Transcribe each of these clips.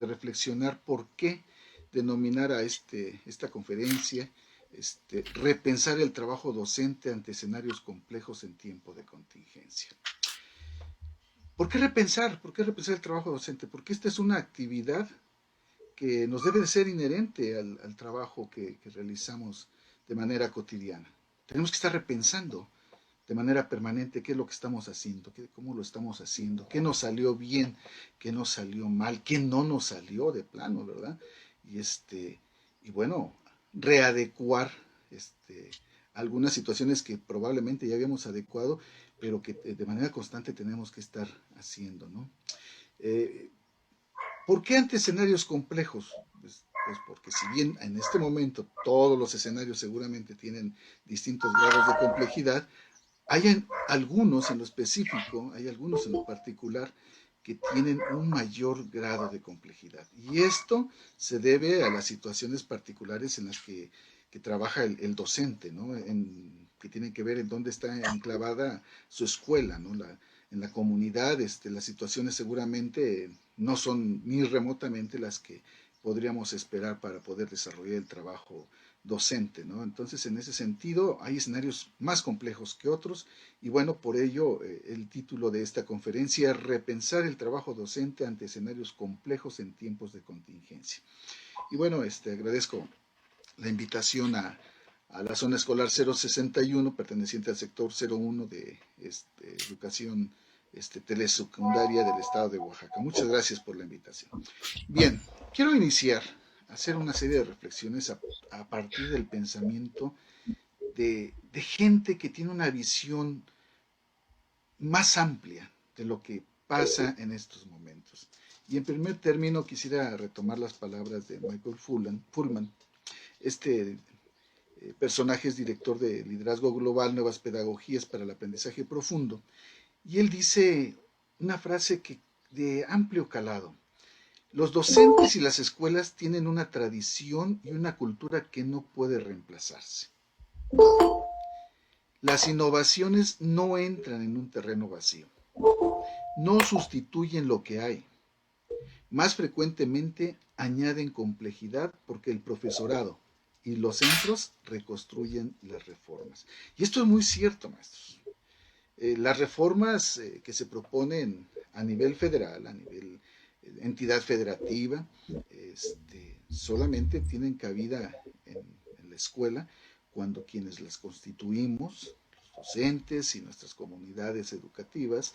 reflexionar por qué denominar a esta conferencia repensar el trabajo docente ante escenarios complejos en tiempo de contingencia. ¿Por qué repensar? ¿Por qué repensar el trabajo docente? Porque esta es una actividad que nos debe de ser inherente al trabajo que realizamos de manera cotidiana. Tenemos que estar repensando de manera permanente qué es lo que estamos haciendo, cómo lo estamos haciendo, qué nos salió bien, qué nos salió mal, qué no nos salió de plano, ¿verdad? Y, y bueno, readecuar algunas situaciones que probablemente ya habíamos adecuado, pero que de manera constante tenemos que estar haciendo, ¿no? Eh, ¿Por qué ante escenarios complejos? Pues porque si bien en este momento todos los escenarios seguramente tienen distintos grados de complejidad, hay algunos en lo específico, hay algunos en lo particular que tienen un mayor grado de complejidad. Y esto se debe a las situaciones particulares en las que trabaja el docente, ¿no? Que tienen que ver en dónde está enclavada su escuela, ¿no? En la comunidad, las situaciones seguramente no son ni remotamente las que podríamos esperar para poder desarrollar el trabajo docente, ¿no? Entonces, en ese sentido, hay escenarios más complejos que otros y bueno, por ello, el título de esta conferencia es Repensar el trabajo docente ante escenarios complejos en tiempos de contingencia. Y bueno, agradezco la invitación a la zona escolar 061, perteneciente al sector 01 de educación telesecundaria del estado de Oaxaca. Muchas gracias por la invitación. Bien, quiero iniciar a hacer una serie de reflexiones a partir del pensamiento de gente que tiene una visión más amplia de lo que pasa en estos momentos. Y en primer término quisiera retomar las palabras de Michael Fullman. Este personaje es director de Liderazgo Global, Nuevas Pedagogías para el Aprendizaje Profundo. Y él dice una frase de amplio calado. Los docentes y las escuelas tienen una tradición y una cultura que no puede reemplazarse. Las innovaciones no entran en un terreno vacío, no sustituyen lo que hay. Más frecuentemente añaden complejidad porque el profesorado y los centros reconstruyen las reformas. Y esto es muy cierto, maestros. Las reformas que se proponen a nivel federal, a nivel entidad federativa, solamente tienen cabida en la escuela cuando quienes las constituimos, los docentes y nuestras comunidades educativas,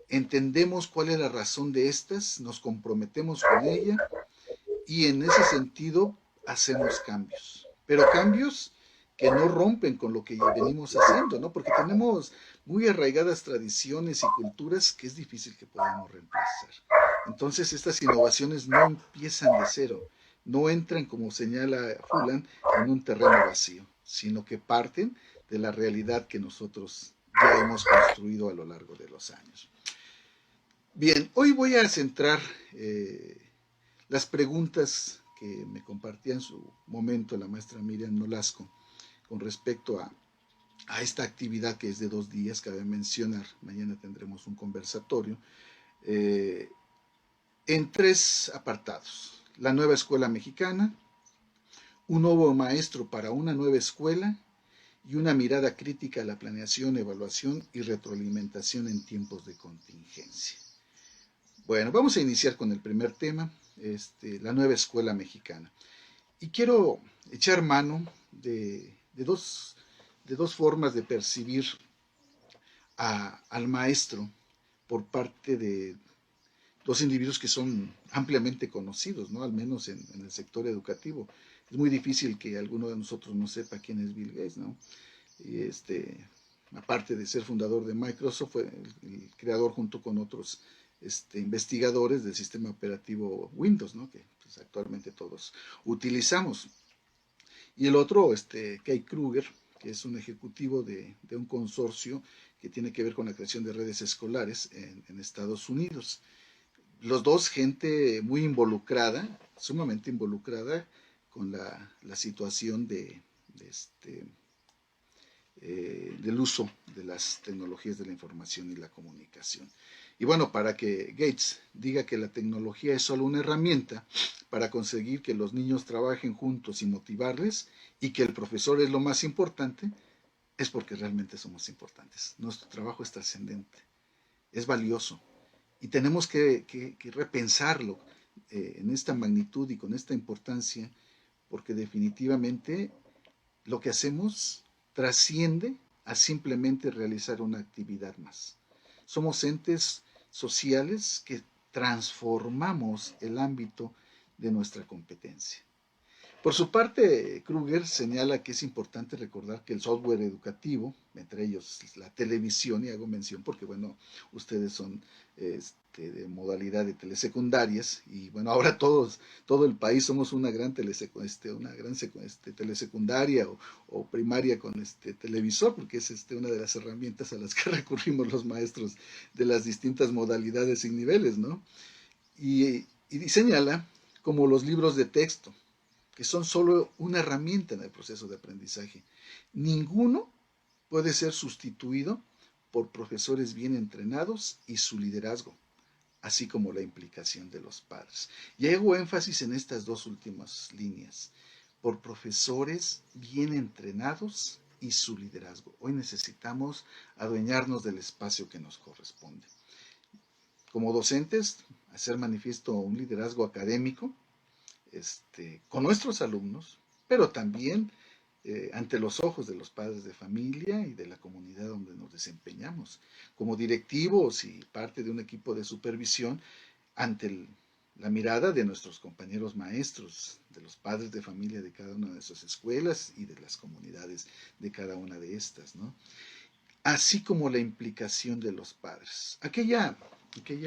entendemos cuál es la razón de estas, nos comprometemos con ella y en ese sentido hacemos cambios. Pero cambios que no rompen con lo que venimos haciendo, ¿no? Porque tenemos muy arraigadas tradiciones y culturas que es difícil que podamos reemplazar. Entonces estas innovaciones no empiezan de cero, no entran, como señala Fulan, en un terreno vacío, sino que parten de la realidad que nosotros ya hemos construido a lo largo de los años. Bien, hoy voy a centrar las preguntas que me compartía en su momento la maestra Miriam Nolasco con respecto a esta actividad que es de 2 días, cabe mencionar, mañana tendremos un conversatorio, eh, en 3 apartados. La nueva escuela mexicana, un nuevo maestro para una nueva escuela y una mirada crítica a la planeación, evaluación y retroalimentación en tiempos de contingencia. Bueno, vamos a iniciar con el primer tema, la nueva escuela mexicana. Y quiero echar mano de dos formas de percibir al maestro por parte de dos individuos que son ampliamente conocidos, ¿no? Al menos en el sector educativo. Es muy difícil que alguno de nosotros no sepa quién es Bill Gates, ¿no? Y aparte de ser fundador de Microsoft, fue el creador junto con otros investigadores del sistema operativo Windows, ¿no? Que pues, actualmente todos utilizamos. Y el otro, Kay Kruger, que es un ejecutivo de un consorcio que tiene que ver con la creación de redes escolares en Estados Unidos. Los dos, gente muy involucrada, sumamente involucrada con la situación del uso de las tecnologías de la información y la comunicación. Y bueno, para que Gates diga que la tecnología es solo una herramienta para conseguir que los niños trabajen juntos y motivarles, y que el profesor es lo más importante, es porque realmente somos importantes. Nuestro trabajo es trascendente, es valioso, y tenemos que repensarlo en esta magnitud y con esta importancia, porque definitivamente lo que hacemos trasciende a simplemente realizar una actividad más. Somos entes sociales que transformamos el ámbito de nuestra competencia. Por su parte, Kruger señala que es importante recordar que el software educativo, entre ellos la televisión, y hago mención porque, bueno, ustedes son de modalidad de telesecundarias, y bueno, ahora todo el país somos una gran, telesecundaria o primaria con televisor, porque es una de las herramientas a las que recurrimos los maestros de las distintas modalidades y niveles, ¿no? Y señala como los libros de texto, que son solo una herramienta en el proceso de aprendizaje. Ninguno puede ser sustituido por profesores bien entrenados y su liderazgo, así como la implicación de los padres. Y hago énfasis en estas dos últimas líneas: por profesores bien entrenados y su liderazgo. Hoy necesitamos adueñarnos del espacio que nos corresponde. Como docentes, hacer manifiesto un liderazgo académico, con nuestros alumnos, pero también ante los ojos de los padres de familia y de la comunidad donde nos desempeñamos, como directivos y parte de un equipo de supervisión, ante la mirada de nuestros compañeros maestros, de los padres de familia de cada una de esas escuelas y de las comunidades de cada una de estas, ¿no? Así como la implicación de los padres. Aquella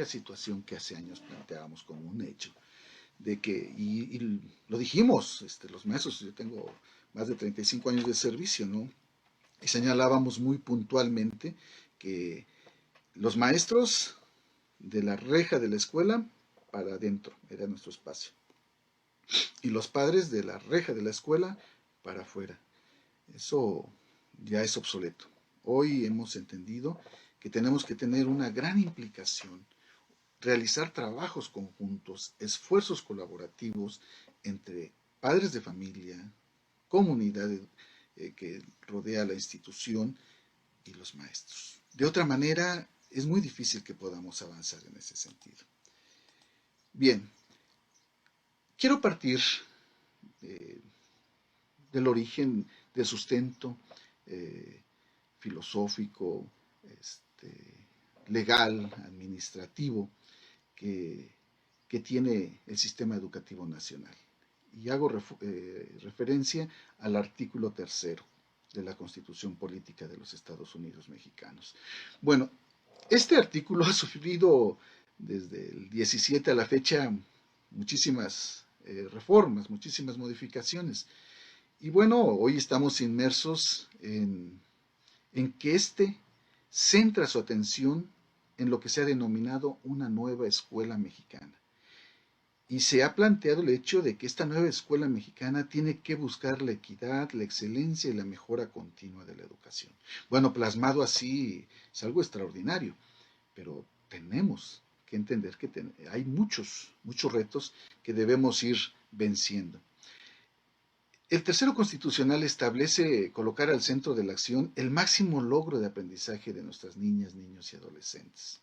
situación que hace años planteábamos como un hecho, de que, y lo dijimos, los maestros, yo tengo más de 35 años de servicio, ¿no? Y señalábamos muy puntualmente que los maestros de la reja de la escuela para adentro, era nuestro espacio, y los padres de la reja de la escuela para afuera. Eso ya es obsoleto. Hoy hemos entendido que tenemos que tener una gran implicación, realizar trabajos conjuntos, esfuerzos colaborativos entre padres de familia, comunidad que rodea la institución y los maestros. De otra manera, es muy difícil que podamos avanzar en ese sentido. Bien, quiero partir eh, del origen, del sustento filosófico, legal, administrativo, que, que tiene el sistema educativo nacional. Y hago referencia al artículo 3 de la Constitución Política de los Estados Unidos Mexicanos. Bueno, este artículo ha sufrido desde el 17 a la fecha muchísimas reformas, muchísimas modificaciones. Y bueno, hoy estamos inmersos en que centra su atención en lo que se ha denominado una nueva escuela mexicana. Y se ha planteado el hecho de que esta nueva escuela mexicana tiene que buscar la equidad, la excelencia y la mejora continua de la educación. Bueno, plasmado así es algo extraordinario, pero tenemos que entender que hay muchos retos que debemos ir venciendo. El tercero constitucional establece colocar al centro de la acción el máximo logro de aprendizaje de nuestras niñas, niños y adolescentes.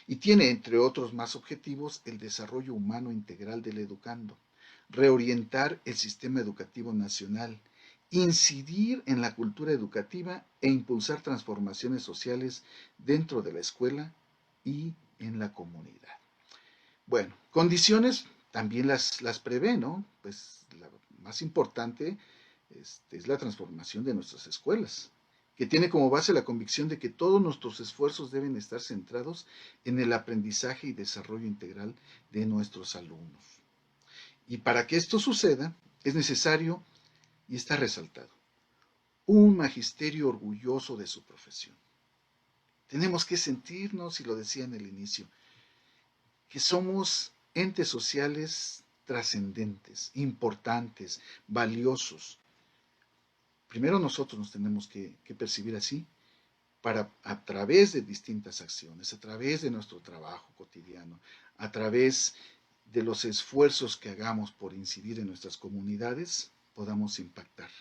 Y tiene, entre otros más objetivos, el desarrollo humano integral del educando, reorientar el sistema educativo nacional, incidir en la cultura educativa e impulsar transformaciones sociales dentro de la escuela y en la comunidad. Bueno, condiciones también las prevé, ¿no? Pues la más importante es la transformación de nuestras escuelas, que tiene como base la convicción de que todos nuestros esfuerzos deben estar centrados en el aprendizaje y desarrollo integral de nuestros alumnos. Y para que esto suceda, es necesario, y está resaltado, un magisterio orgulloso de su profesión. Tenemos que sentirnos, y lo decía en el inicio, que somos entes sociales trascendentes, importantes, valiosos. Primero nosotros nos tenemos que percibir así, para, a través de distintas acciones, a través de nuestro trabajo cotidiano, a través de los esfuerzos que hagamos por incidir en nuestras comunidades, podamos impactar.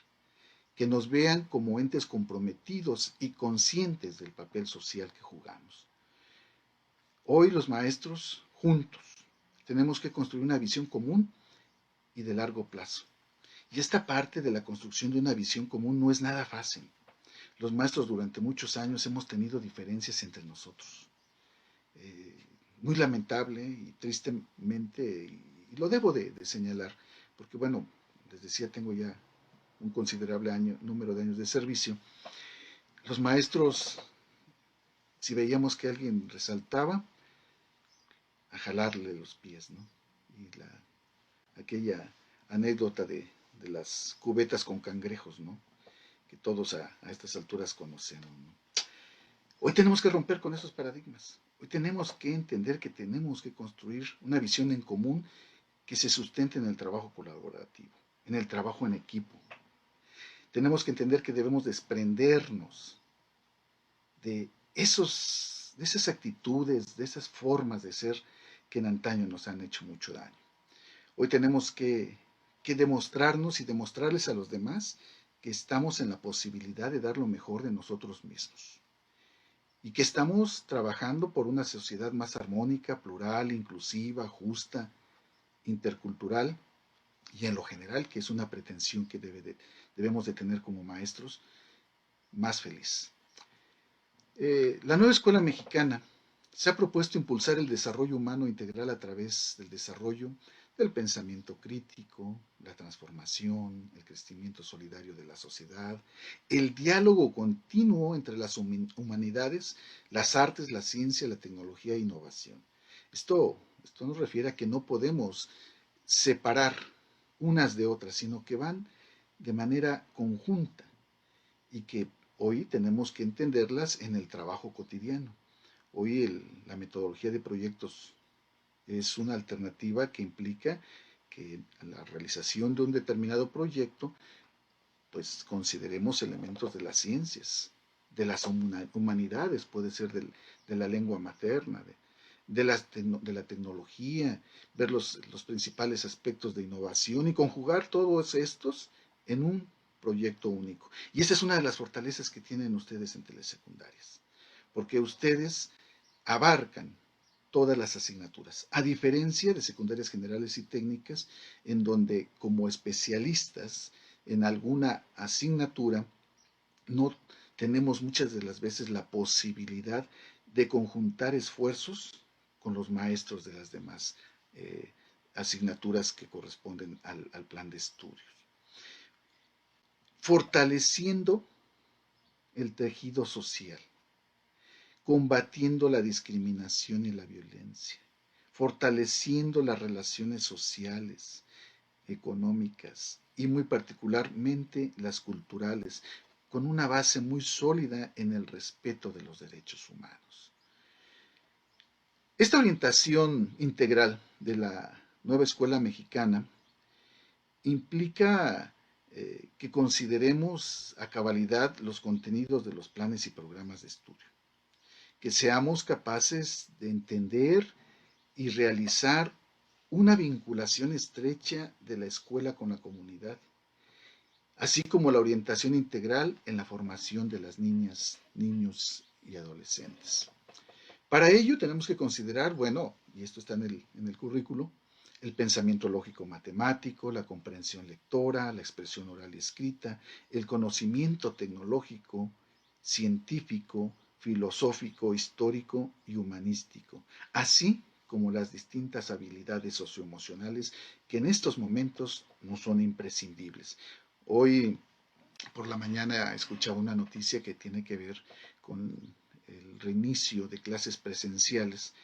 Que nos vean como entes comprometidos y conscientes del papel social que jugamos. Hoy los maestros, juntos, tenemos que construir una visión común y de largo plazo. Y esta parte de la construcción de una visión común no es nada fácil. Los maestros durante muchos años hemos tenido diferencias entre nosotros. Muy lamentable y tristemente, y lo debo de señalar, porque bueno, les decía, tengo ya un considerable número de años de servicio. Los maestros, si veíamos que alguien resaltaba, a jalarle los pies, ¿no? Y aquella anécdota de las cubetas con cangrejos, ¿no? Que todos a estas alturas conocemos, ¿no? Hoy tenemos que romper con esos paradigmas. Hoy tenemos que entender que tenemos que construir una visión en común que se sustente en el trabajo colaborativo, en el trabajo en equipo. Tenemos que entender que debemos desprendernos de esas actitudes, de esas formas de ser que en antaño nos han hecho mucho daño. Hoy tenemos que demostrarnos y demostrarles a los demás que estamos en la posibilidad de dar lo mejor de nosotros mismos y que estamos trabajando por una sociedad más armónica, plural, inclusiva, justa, intercultural y en lo general, que es una pretensión que debemos de tener como maestros, más feliz. La nueva escuela mexicana se ha propuesto impulsar el desarrollo humano integral a través del desarrollo del pensamiento crítico, la transformación, el crecimiento solidario de la sociedad, el diálogo continuo entre las humanidades, las artes, la ciencia, la tecnología e innovación. Esto nos refiere a que no podemos separar unas de otras, sino que van de manera conjunta y que hoy tenemos que entenderlas en el trabajo cotidiano. Hoy la metodología de proyectos es una alternativa que implica que la realización de un determinado proyecto, pues consideremos elementos de las ciencias, de las humanidades, puede ser de la lengua materna, de la tecnología, ver los principales aspectos de innovación y conjugar todos estos en un proyecto único. Y esa es una de las fortalezas que tienen ustedes en telesecundarias, porque ustedes abarcan todas las asignaturas, a diferencia de secundarias generales y técnicas, en donde como especialistas en alguna asignatura no tenemos muchas de las veces la posibilidad de conjuntar esfuerzos con los maestros de las demás asignaturas que corresponden al plan de estudios. Fortaleciendo el tejido social, combatiendo la discriminación y la violencia, fortaleciendo las relaciones sociales, económicas y muy particularmente las culturales, con una base muy sólida en el respeto de los derechos humanos. Esta orientación integral de la nueva escuela mexicana implica que consideremos a cabalidad los contenidos de los planes y programas de estudio, que seamos capaces de entender y realizar una vinculación estrecha de la escuela con la comunidad, así como la orientación integral en la formación de las niñas, niños y adolescentes. Para ello tenemos que considerar, bueno, y esto está en el currículo, el pensamiento lógico matemático, la comprensión lectora, la expresión oral y escrita, el conocimiento tecnológico, científico, filosófico, histórico y humanístico, así como las distintas habilidades socioemocionales que en estos momentos no son imprescindibles. Hoy por la mañana escuchaba una noticia que tiene que ver con el reinicio de clases presenciales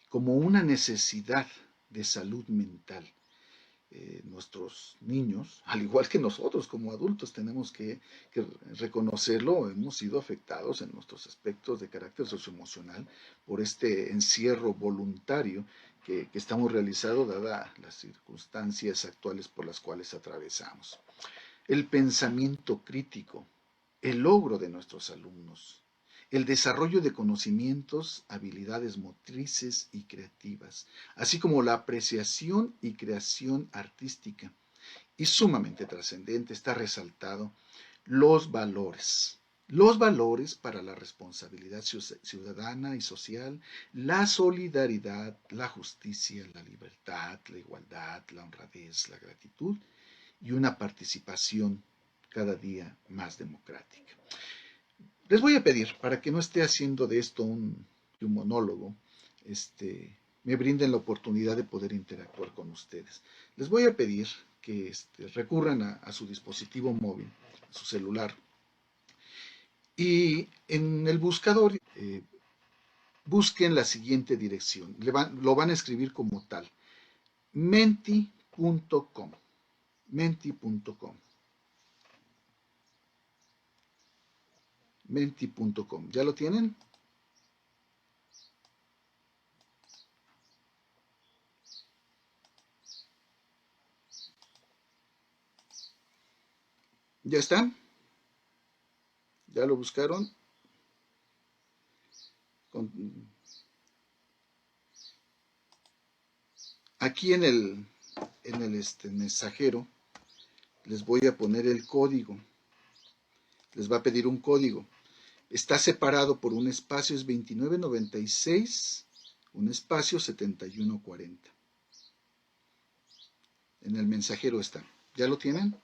como una necesidad de salud mental. Nuestros niños, al igual que nosotros como adultos, tenemos que reconocerlo, hemos sido afectados en nuestros aspectos de carácter socioemocional por este encierro voluntario que estamos realizando dadas las circunstancias actuales por las cuales atravesamos. El pensamiento crítico, el logro de nuestros alumnos, el desarrollo de conocimientos, habilidades motrices y creativas, así como la apreciación y creación artística. Y sumamente trascendente está resaltado los valores. Los valores para la responsabilidad ciudadana y social, la solidaridad, la justicia, la libertad, la igualdad, la honradez, la gratitud y una participación cada día más democrática. Les voy a pedir, para que no esté haciendo de esto un monólogo, me brinden la oportunidad de poder interactuar con ustedes. Les voy a pedir que recurran a su dispositivo móvil, a su celular, y en el buscador busquen la siguiente dirección. Lo van a escribir como tal: menti.com. Menti.com. Menti.com. ¿Ya lo tienen? ¿Ya están? ¿Ya lo buscaron? Aquí en el mensajero les voy a poner el código. Les va a pedir un código. Está separado por un espacio, es 2996, un espacio 7140. En el mensajero está. ¿Ya lo tienen?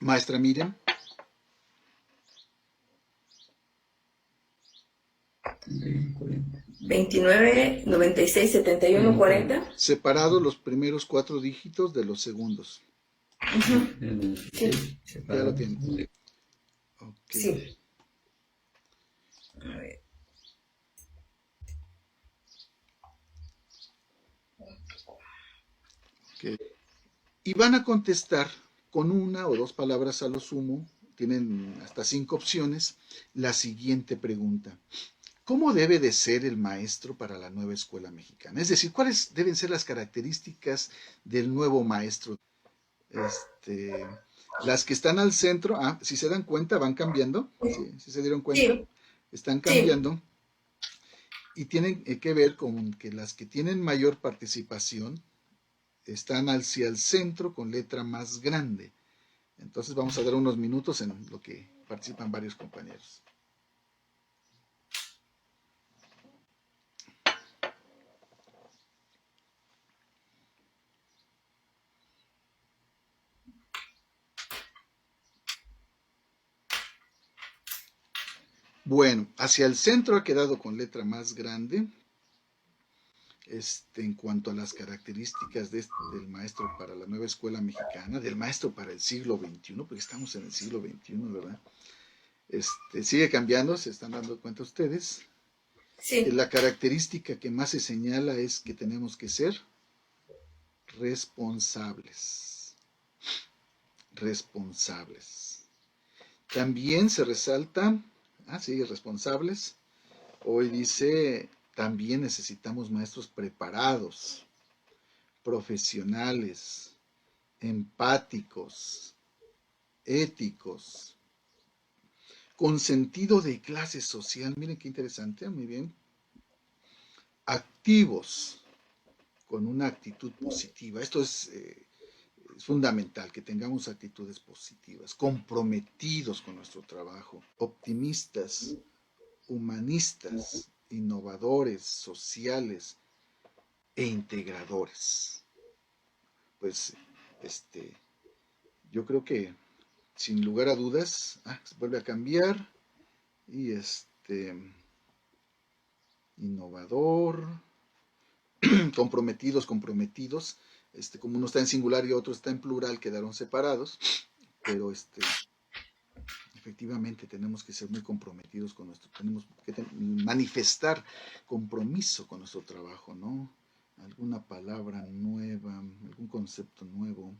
Maestra Miriam. 29967140. Separado los primeros 4 dígitos de los segundos. Sí. Ya lo tienen. Okay. Sí. A ver. Okay. Y van a contestar con una o dos palabras a lo sumo. Tienen hasta 5 opciones. La siguiente pregunta: ¿cómo debe de ser el maestro para la nueva escuela mexicana? Es decir, ¿cuáles deben ser las características del nuevo maestro? Las que están al centro, si se dan cuenta, van cambiando. ¿Sí se dieron cuenta? Sí. Están cambiando. Y tienen que ver con que las que tienen mayor participación están hacia el centro con letra más grande. Entonces vamos a dar unos minutos en lo que participan varios compañeros. Bueno, hacia el centro ha quedado con letra más grande. En cuanto a las características del maestro para la nueva escuela mexicana, del maestro para el siglo XXI, porque estamos en el siglo XXI, ¿verdad? Sigue cambiando, se están dando cuenta ustedes. Sí. La característica que más se señala es que tenemos que ser responsables. Responsables. También se resalta, responsables. Hoy dice, también necesitamos maestros preparados, profesionales, empáticos, éticos, con sentido de clase social. Miren qué interesante, muy bien. Activos, con una actitud positiva. Esto es fundamental, que tengamos actitudes positivas, comprometidos con nuestro trabajo, optimistas, humanistas, innovadores, sociales e integradores. Pues, yo creo que sin lugar a dudas, se vuelve a cambiar y innovador, comprometidos, como uno está en singular y otro está en plural, quedaron separados, pero efectivamente tenemos que ser muy comprometidos con tenemos que manifestar compromiso con nuestro trabajo, ¿no? Alguna palabra nueva, algún concepto nuevo,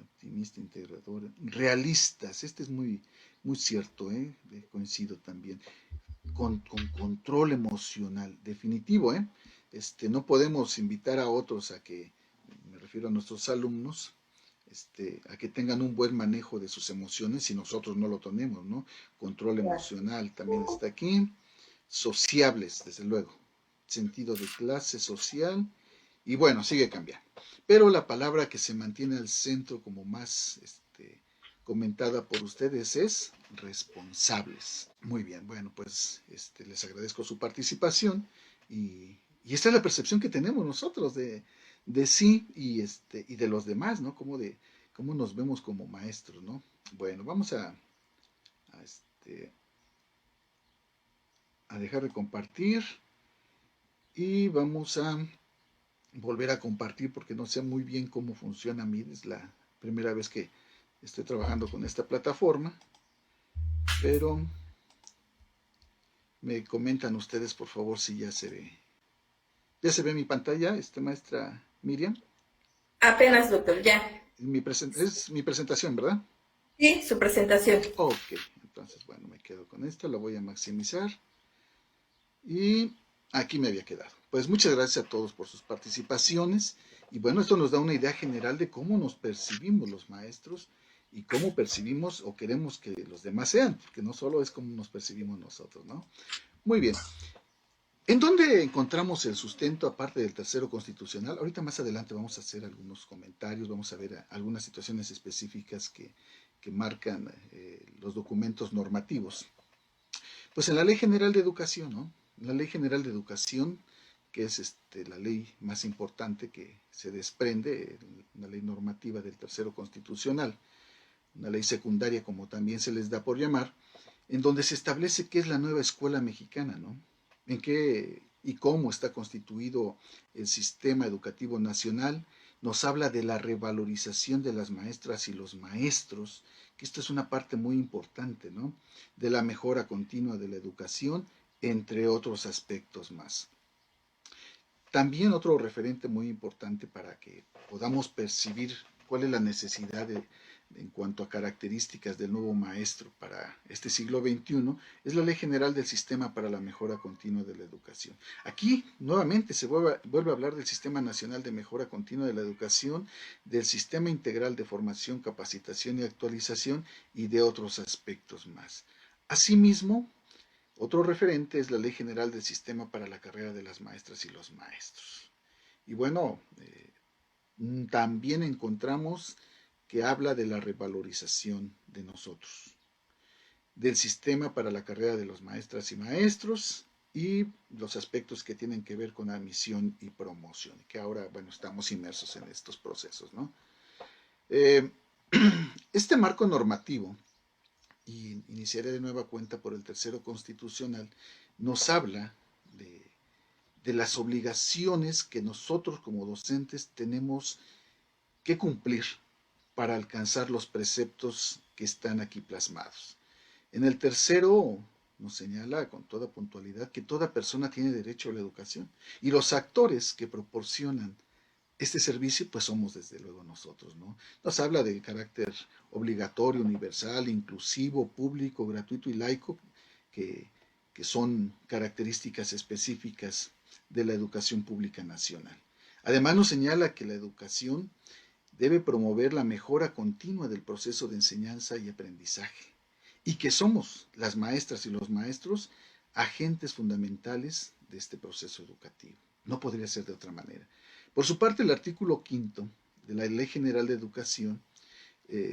optimista, integrador, realistas, es muy, muy cierto, coincido también, con control emocional, definitivo, no podemos invitar a otros a que, me refiero a nuestros alumnos, a que tengan un buen manejo de sus emociones si nosotros no lo tenemos, ¿no? Control emocional también está aquí. Sociables, desde luego. Sentido de clase social. Y bueno, sigue cambiando. Pero la palabra que se mantiene al centro como más comentada por ustedes es responsables. Muy bien, bueno, pues les agradezco su participación y esta es la percepción que tenemos nosotros de sí y de los demás, ¿no? Cómo nos vemos como maestros, ¿no? Bueno, vamos a dejar de compartir y vamos a volver a compartir porque no sé muy bien cómo funciona a mí. Es la primera vez que estoy trabajando con esta plataforma, pero me comentan ustedes por favor si ya se ve. ¿Ya se ve mi pantalla, maestra Miriam? Apenas, doctor, ya. Es mi presentación, ¿verdad? Sí, su presentación. Ok, entonces bueno, me quedo con esta, la voy a maximizar y aquí me había quedado. Pues muchas gracias a todos por sus participaciones y bueno, esto nos da una idea general de cómo nos percibimos los maestros y cómo percibimos o queremos que los demás sean, porque no solo es cómo nos percibimos nosotros, ¿no? Muy bien. ¿En dónde encontramos el sustento aparte del tercero constitucional? Ahorita más adelante vamos a hacer algunos comentarios, vamos a ver algunas situaciones específicas que marcan los documentos normativos. Pues en la Ley General de Educación, ¿no? La Ley General de Educación, que es la ley más importante que se desprende, una ley normativa del tercero constitucional, una ley secundaria como también se les da por llamar, en donde se establece qué es la nueva escuela mexicana, ¿no? En qué y cómo está constituido el sistema educativo nacional, nos habla de la revalorización de las maestras y los maestros, que esto es una parte muy importante, ¿no? De la mejora continua de la educación, entre otros aspectos más. También otro referente muy importante para que podamos percibir cuál es la necesidad en cuanto a características del nuevo maestro para este siglo XXI es la Ley General del Sistema para la Mejora Continua de la Educación. Aquí nuevamente se vuelve a hablar del Sistema Nacional de Mejora Continua de la Educación, del Sistema Integral de Formación, Capacitación y Actualización y de otros aspectos más. Asimismo, otro referente es la Ley General del Sistema para la Carrera de las Maestras y los Maestros. Y bueno, también encontramos que habla de la revalorización de nosotros, del sistema para la carrera de los maestras y maestros y los aspectos que tienen que ver con admisión y promoción, que ahora, bueno, estamos inmersos en estos procesos, ¿no? Este marco normativo, y iniciaré de nueva cuenta por el tercero constitucional, nos habla de las obligaciones que nosotros como docentes tenemos que cumplir para alcanzar los preceptos que están aquí plasmados. En el tercero nos señala con toda puntualidad que toda persona tiene derecho a la educación y los actores que proporcionan este servicio pues somos desde luego nosotros, ¿no? Nos habla del carácter obligatorio, universal, inclusivo, público, gratuito y laico que, que son características específicas de la educación pública nacional. Además nos señala que la educación debe promover la mejora continua del proceso de enseñanza y aprendizaje y que somos las maestras y los maestros agentes fundamentales de este proceso educativo. No podría ser de otra manera. Por su parte, el artículo quinto de la Ley General de Educación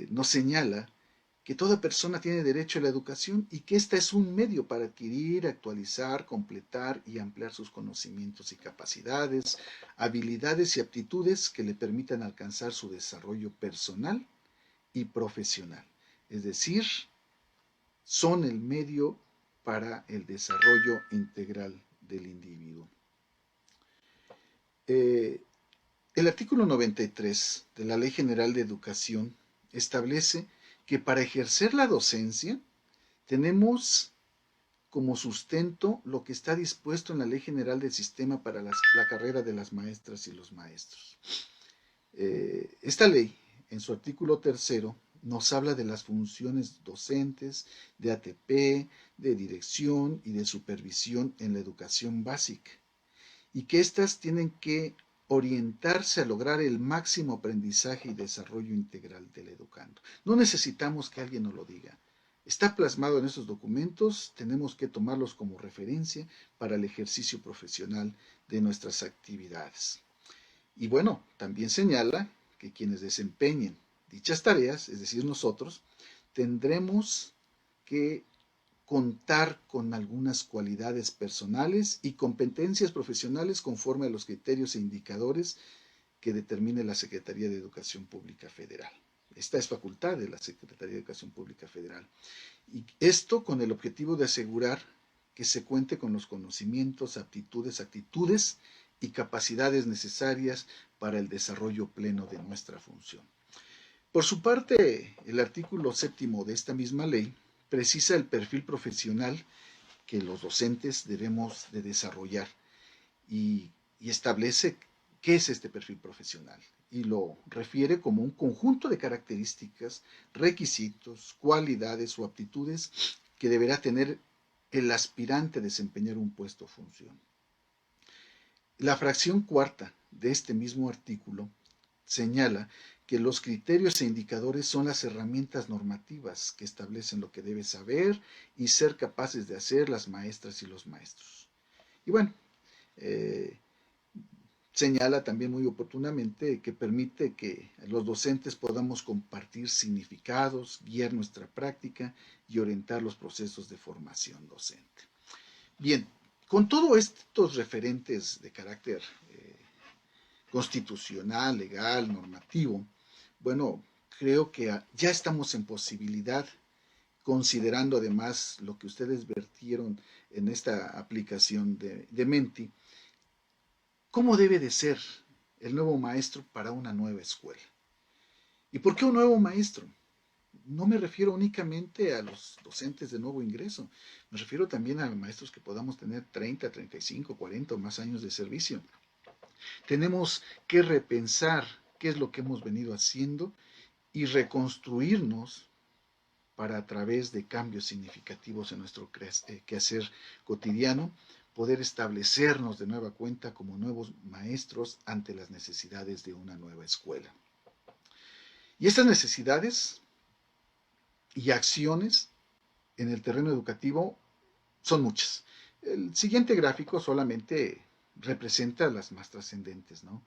nos señala que toda persona tiene derecho a la educación y que ésta es un medio para adquirir, actualizar, completar y ampliar sus conocimientos y capacidades, habilidades y aptitudes que le permitan alcanzar su desarrollo personal y profesional. Es decir, son el medio para el desarrollo integral del individuo. El artículo 93 de la Ley General de Educación establece que para ejercer la docencia tenemos como sustento lo que está dispuesto en la Ley General del Sistema para la carrera de las maestras y los maestros. Esta ley, en su artículo tercero, nos habla de las funciones docentes, de ATP, de dirección y de supervisión en la educación básica, y que éstas tienen que orientarse a lograr el máximo aprendizaje y desarrollo integral del educando. No necesitamos que alguien nos lo diga. Está plasmado en estos documentos, tenemos que tomarlos como referencia para el ejercicio profesional de nuestras actividades. Y bueno, también señala que quienes desempeñen dichas tareas, es decir, nosotros, tendremos que contar con algunas cualidades personales y competencias profesionales conforme a los criterios e indicadores que determine la Secretaría de Educación Pública Federal. Esta es facultad de la Secretaría de Educación Pública Federal. Y esto con el objetivo de asegurar que se cuente con los conocimientos, aptitudes, actitudes y capacidades necesarias para el desarrollo pleno de nuestra función. Por su parte, el artículo 7º de esta misma ley precisa el perfil profesional que los docentes debemos de desarrollar y establece qué es este perfil profesional y lo refiere como un conjunto de características, requisitos, cualidades o aptitudes que deberá tener el aspirante a desempeñar un puesto o función. La fracción cuarta de este mismo artículo señala que los criterios e indicadores son las herramientas normativas que establecen lo que debe saber y ser capaces de hacer las maestras y los maestros. Y bueno, señala también muy oportunamente que permite que los docentes podamos compartir significados, guiar nuestra práctica y orientar los procesos de formación docente. Bien, con todos estos referentes de carácter constitucional, legal, normativo, bueno, creo que ya estamos en posibilidad, considerando además lo que ustedes vertieron en esta aplicación de Menti, cómo debe de ser el nuevo maestro para una nueva escuela. ¿Y por qué un nuevo maestro? No me refiero únicamente a los docentes de nuevo ingreso, me refiero también a maestros que podamos tener 30, 35, 40 o más años de servicio. Tenemos que repensar qué es lo que hemos venido haciendo y reconstruirnos para, a través de cambios significativos en nuestro quehacer cotidiano, poder establecernos de nueva cuenta como nuevos maestros ante las necesidades de una nueva escuela. Y estas necesidades y acciones en el terreno educativo son muchas. El siguiente gráfico solamente representa las más trascendentes, ¿no?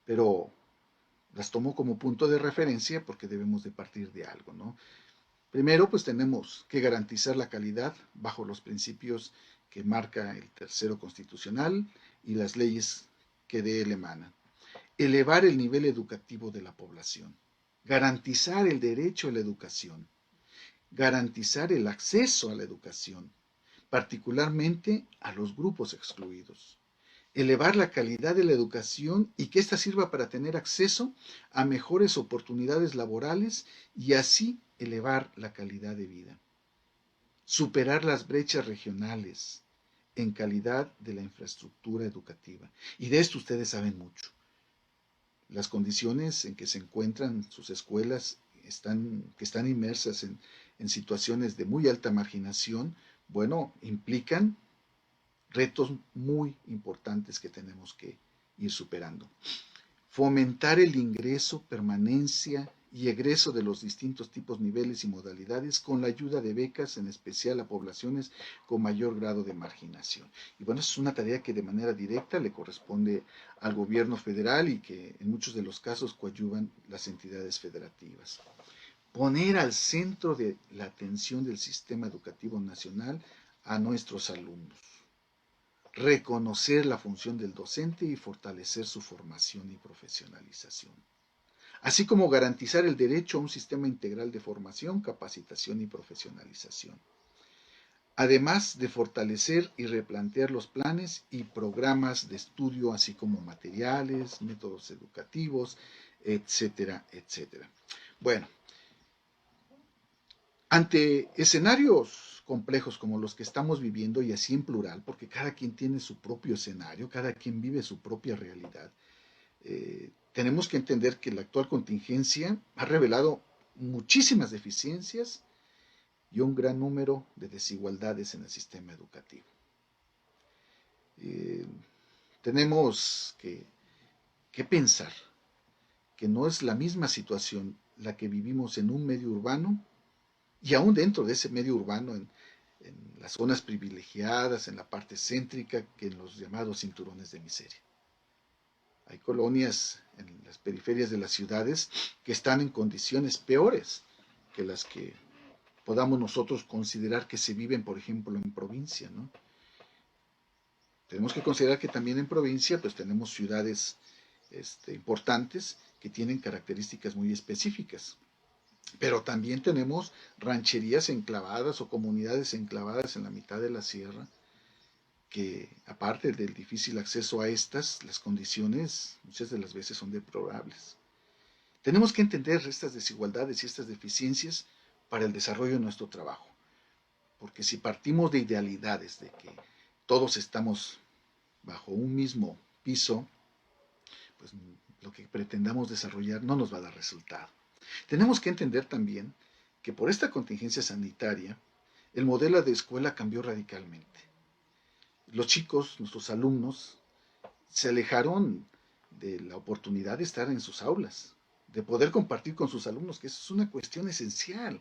Pero las tomo como punto de referencia porque debemos de partir de algo, ¿no? Primero, pues tenemos que garantizar la calidad bajo los principios que marca el tercero constitucional y las leyes que de él emanan. Elevar el nivel educativo de la población. Garantizar el derecho a la educación. Garantizar el acceso a la educación, particularmente a los grupos excluidos. Elevar la calidad de la educación y que ésta sirva para tener acceso a mejores oportunidades laborales y así elevar la calidad de vida. Superar las brechas regionales en calidad de la infraestructura educativa. Y de esto ustedes saben mucho. Las condiciones en que se encuentran sus escuelas que están inmersas en situaciones de muy alta marginación, bueno, implican retos muy importantes que tenemos que ir superando. Fomentar el ingreso, permanencia y egreso de los distintos tipos, niveles y modalidades con la ayuda de becas, en especial a poblaciones con mayor grado de marginación. Y bueno, es una tarea que de manera directa le corresponde al gobierno federal y que en muchos de los casos coadyuvan las entidades federativas. Poner al centro de la atención del sistema educativo nacional a nuestros alumnos. Reconocer la función del docente y fortalecer su formación y profesionalización, así como garantizar el derecho a un sistema integral de formación, capacitación y profesionalización, además de fortalecer y replantear los planes y programas de estudio, así como materiales, métodos educativos, etcétera, etcétera. Bueno, ante escenarios complejos como los que estamos viviendo, y así en plural, porque cada quien tiene su propio escenario, cada quien vive su propia realidad, tenemos que entender que la actual contingencia ha revelado muchísimas deficiencias y un gran número de desigualdades en el sistema educativo. Tenemos que que pensar que no es la misma situación la que vivimos en un medio urbano y aún dentro de ese medio urbano, en las zonas privilegiadas, en la parte céntrica, que en los llamados cinturones de miseria. Hay colonias en las periferias de las ciudades que están en condiciones peores que las que podamos nosotros considerar que se viven, por ejemplo, en provincia, ¿no? Tenemos que considerar que también en provincia pues tenemos ciudades importantes que tienen características muy específicas, pero también tenemos rancherías enclavadas o comunidades enclavadas en la mitad de la sierra que aparte del difícil acceso a estas, las condiciones muchas de las veces son deplorables. Tenemos que entender estas desigualdades y estas deficiencias para el desarrollo de nuestro trabajo, porque si partimos de idealidades de que todos estamos bajo un mismo piso, pues lo que pretendamos desarrollar no nos va a dar resultado. Tenemos que entender también que por esta contingencia sanitaria, el modelo de escuela cambió radicalmente. Los chicos, nuestros alumnos, se alejaron de la oportunidad de estar en sus aulas, de poder compartir con sus alumnos, que eso es una cuestión esencial.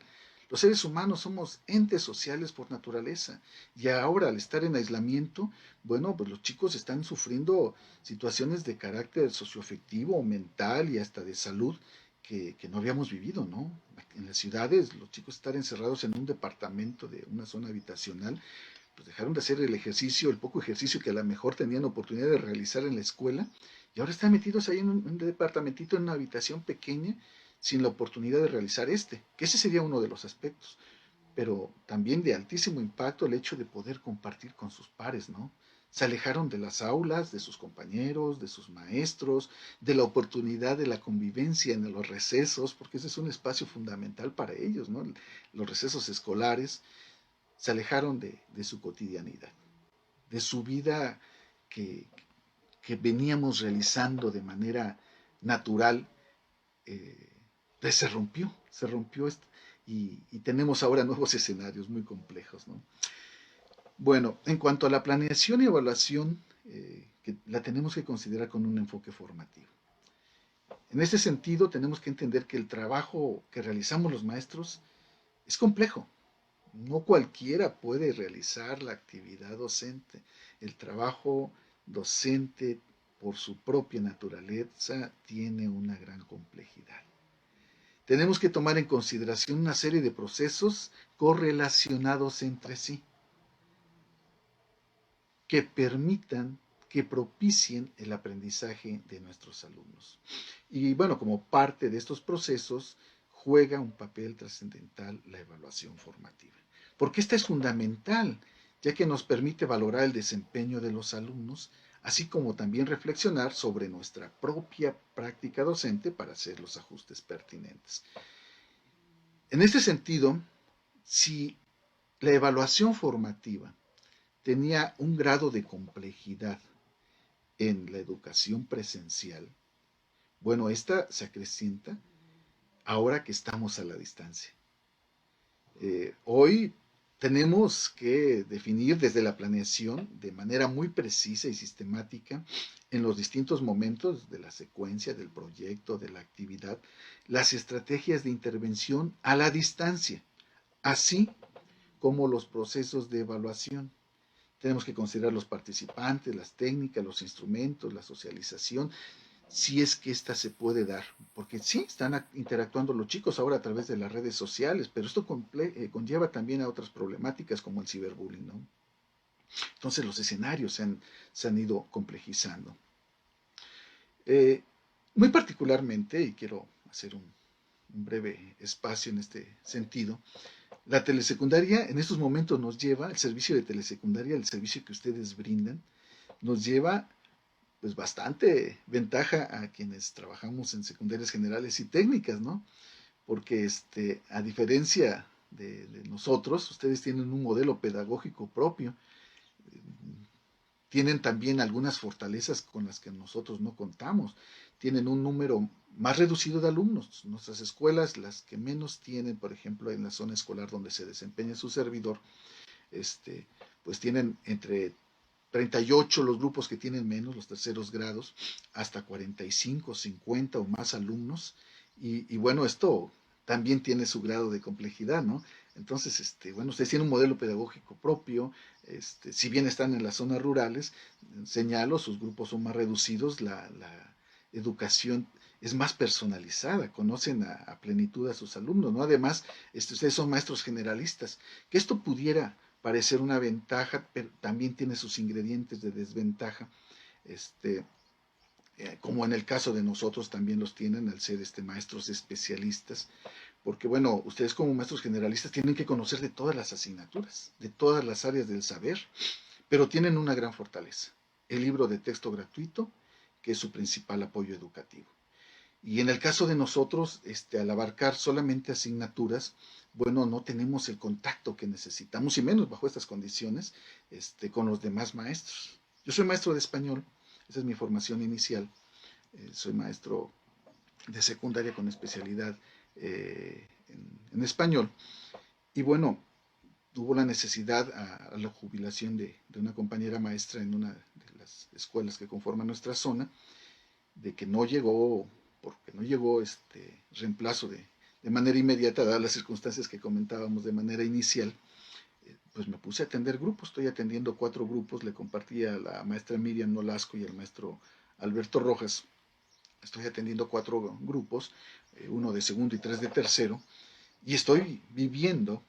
Los seres humanos somos entes sociales por naturaleza y ahora al estar en aislamiento, bueno, pues los chicos están sufriendo situaciones de carácter socioafectivo, mental y hasta de salud que no habíamos vivido, ¿no? En las ciudades, los chicos estar encerrados en un departamento de una zona habitacional, pues dejaron de hacer el ejercicio, el poco ejercicio que a lo mejor tenían oportunidad de realizar en la escuela, y ahora están metidos ahí en un departamentito, en una habitación pequeña, sin la oportunidad de realizar que ese sería uno de los aspectos, pero también de altísimo impacto el hecho de poder compartir con sus pares, ¿no? Se alejaron de las aulas, de sus compañeros, de sus maestros, de la oportunidad de la convivencia en los recesos, porque ese es un espacio fundamental para ellos, ¿no? Los recesos escolares, se alejaron de su cotidianidad, de su vida que, que veníamos realizando de manera natural, pues se rompió y tenemos ahora nuevos escenarios muy complejos, ¿no? Bueno, en cuanto a la planeación y evaluación, que la tenemos que considerar con un enfoque formativo. En este sentido, tenemos que entender que el trabajo que realizamos los maestros es complejo. No cualquiera puede realizar la actividad docente. El trabajo docente, por su propia naturaleza, tiene una gran complejidad. Tenemos que tomar en consideración una serie de procesos correlacionados entre sí, que permitan, que propicien el aprendizaje de nuestros alumnos. Y bueno, como parte de estos procesos, juega un papel trascendental la evaluación formativa. Porque esta es fundamental, ya que nos permite valorar el desempeño de los alumnos, así como también reflexionar sobre nuestra propia práctica docente para hacer los ajustes pertinentes. En este sentido, si la evaluación formativa tenía un grado de complejidad en la educación presencial, bueno, esta se acrecienta ahora que estamos a la distancia. Hoy tenemos que definir desde la planeación de manera muy precisa y sistemática en los distintos momentos de la secuencia, del proyecto, de la actividad, las estrategias de intervención a la distancia, así como los procesos de evaluación. Tenemos que considerar los participantes, las técnicas, los instrumentos, la socialización, si es que esta se puede dar, porque sí, están interactuando los chicos ahora a través de las redes sociales, pero esto conlleva también a otras problemáticas como el ciberbullying, ¿no? Entonces los escenarios se han ido complejizando. Muy particularmente, y quiero hacer un breve espacio en este sentido, la telesecundaria en estos momentos nos lleva, el servicio de telesecundaria, el servicio que ustedes brindan, nos lleva pues bastante ventaja a quienes trabajamos en secundarias generales y técnicas, ¿no? Porque a diferencia de nosotros, ustedes tienen un modelo pedagógico propio, tienen también algunas fortalezas con las que nosotros no contamos, tienen un número más reducido de alumnos. Nuestras escuelas, las que menos tienen, por ejemplo, en la zona escolar donde se desempeña su servidor, pues tienen entre 38 los grupos que tienen menos, los terceros grados, hasta 45, 50 o más alumnos. Y bueno, esto también tiene su grado de complejidad, ¿no? Entonces, bueno, ustedes tienen un modelo pedagógico propio, si bien están en las zonas rurales, señalo, sus grupos son más reducidos, la educación es más personalizada, conocen a plenitud a sus alumnos, ¿no? Además, ustedes son maestros generalistas, que esto pudiera parecer una ventaja, pero también tiene sus ingredientes de desventaja, este, como en el caso de nosotros también los tienen al ser maestros especialistas, porque bueno, ustedes como maestros generalistas tienen que conocer de todas las asignaturas, de todas las áreas del saber, pero tienen una gran fortaleza, el libro de texto gratuito, que es su principal apoyo educativo. Y en el caso de nosotros, al abarcar solamente asignaturas, bueno, no tenemos el contacto que necesitamos, y menos bajo estas condiciones, con los demás maestros. Yo soy maestro de español, esa es mi formación inicial. Soy maestro de secundaria con especialidad en español. Y bueno, hubo la necesidad a la jubilación de una compañera maestra en una de las escuelas que conforman nuestra zona, de que no llegó, porque no llegó reemplazo de manera inmediata, dadas las circunstancias que comentábamos de manera inicial. Pues me puse a atender grupos, estoy atendiendo 4 grupos, le compartí a la maestra Miriam Nolasco y al maestro Alberto Rojas. Estoy atendiendo 4 grupos, uno de segundo y 3 de tercero, y estoy viviendo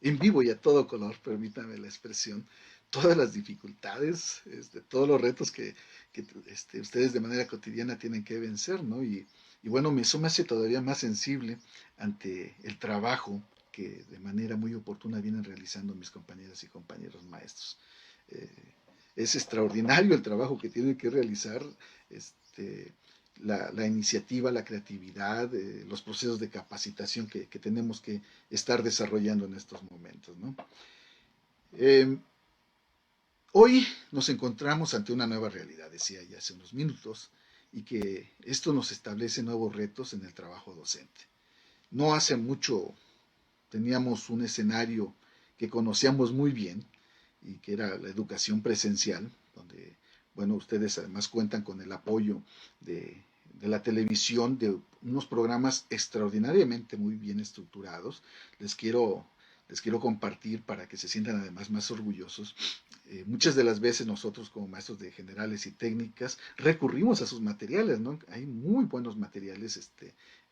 en vivo y a todo color, permítame la expresión, todas las dificultades, todos los retos que ustedes de manera cotidiana tienen que vencer, ¿no? Y bueno, eso me hace todavía más sensible ante el trabajo que de manera muy oportuna vienen realizando mis compañeras y compañeros maestros. Eh, es extraordinario el trabajo que tienen que realizar, la iniciativa, la creatividad, los procesos de capacitación que tenemos que estar desarrollando en estos momentos, ¿no? Hoy nos encontramos ante una nueva realidad, decía ya hace unos minutos, y que esto nos establece nuevos retos en el trabajo docente. No hace mucho teníamos un escenario que conocíamos muy bien y que era la educación presencial, donde, bueno, ustedes además cuentan con el apoyo de la televisión, de unos programas extraordinariamente muy bien estructurados. Les quiero compartir para que se sientan además más orgullosos. Muchas de las veces nosotros como maestros de generales y técnicas recurrimos a sus materiales, ¿no? Hay muy buenos materiales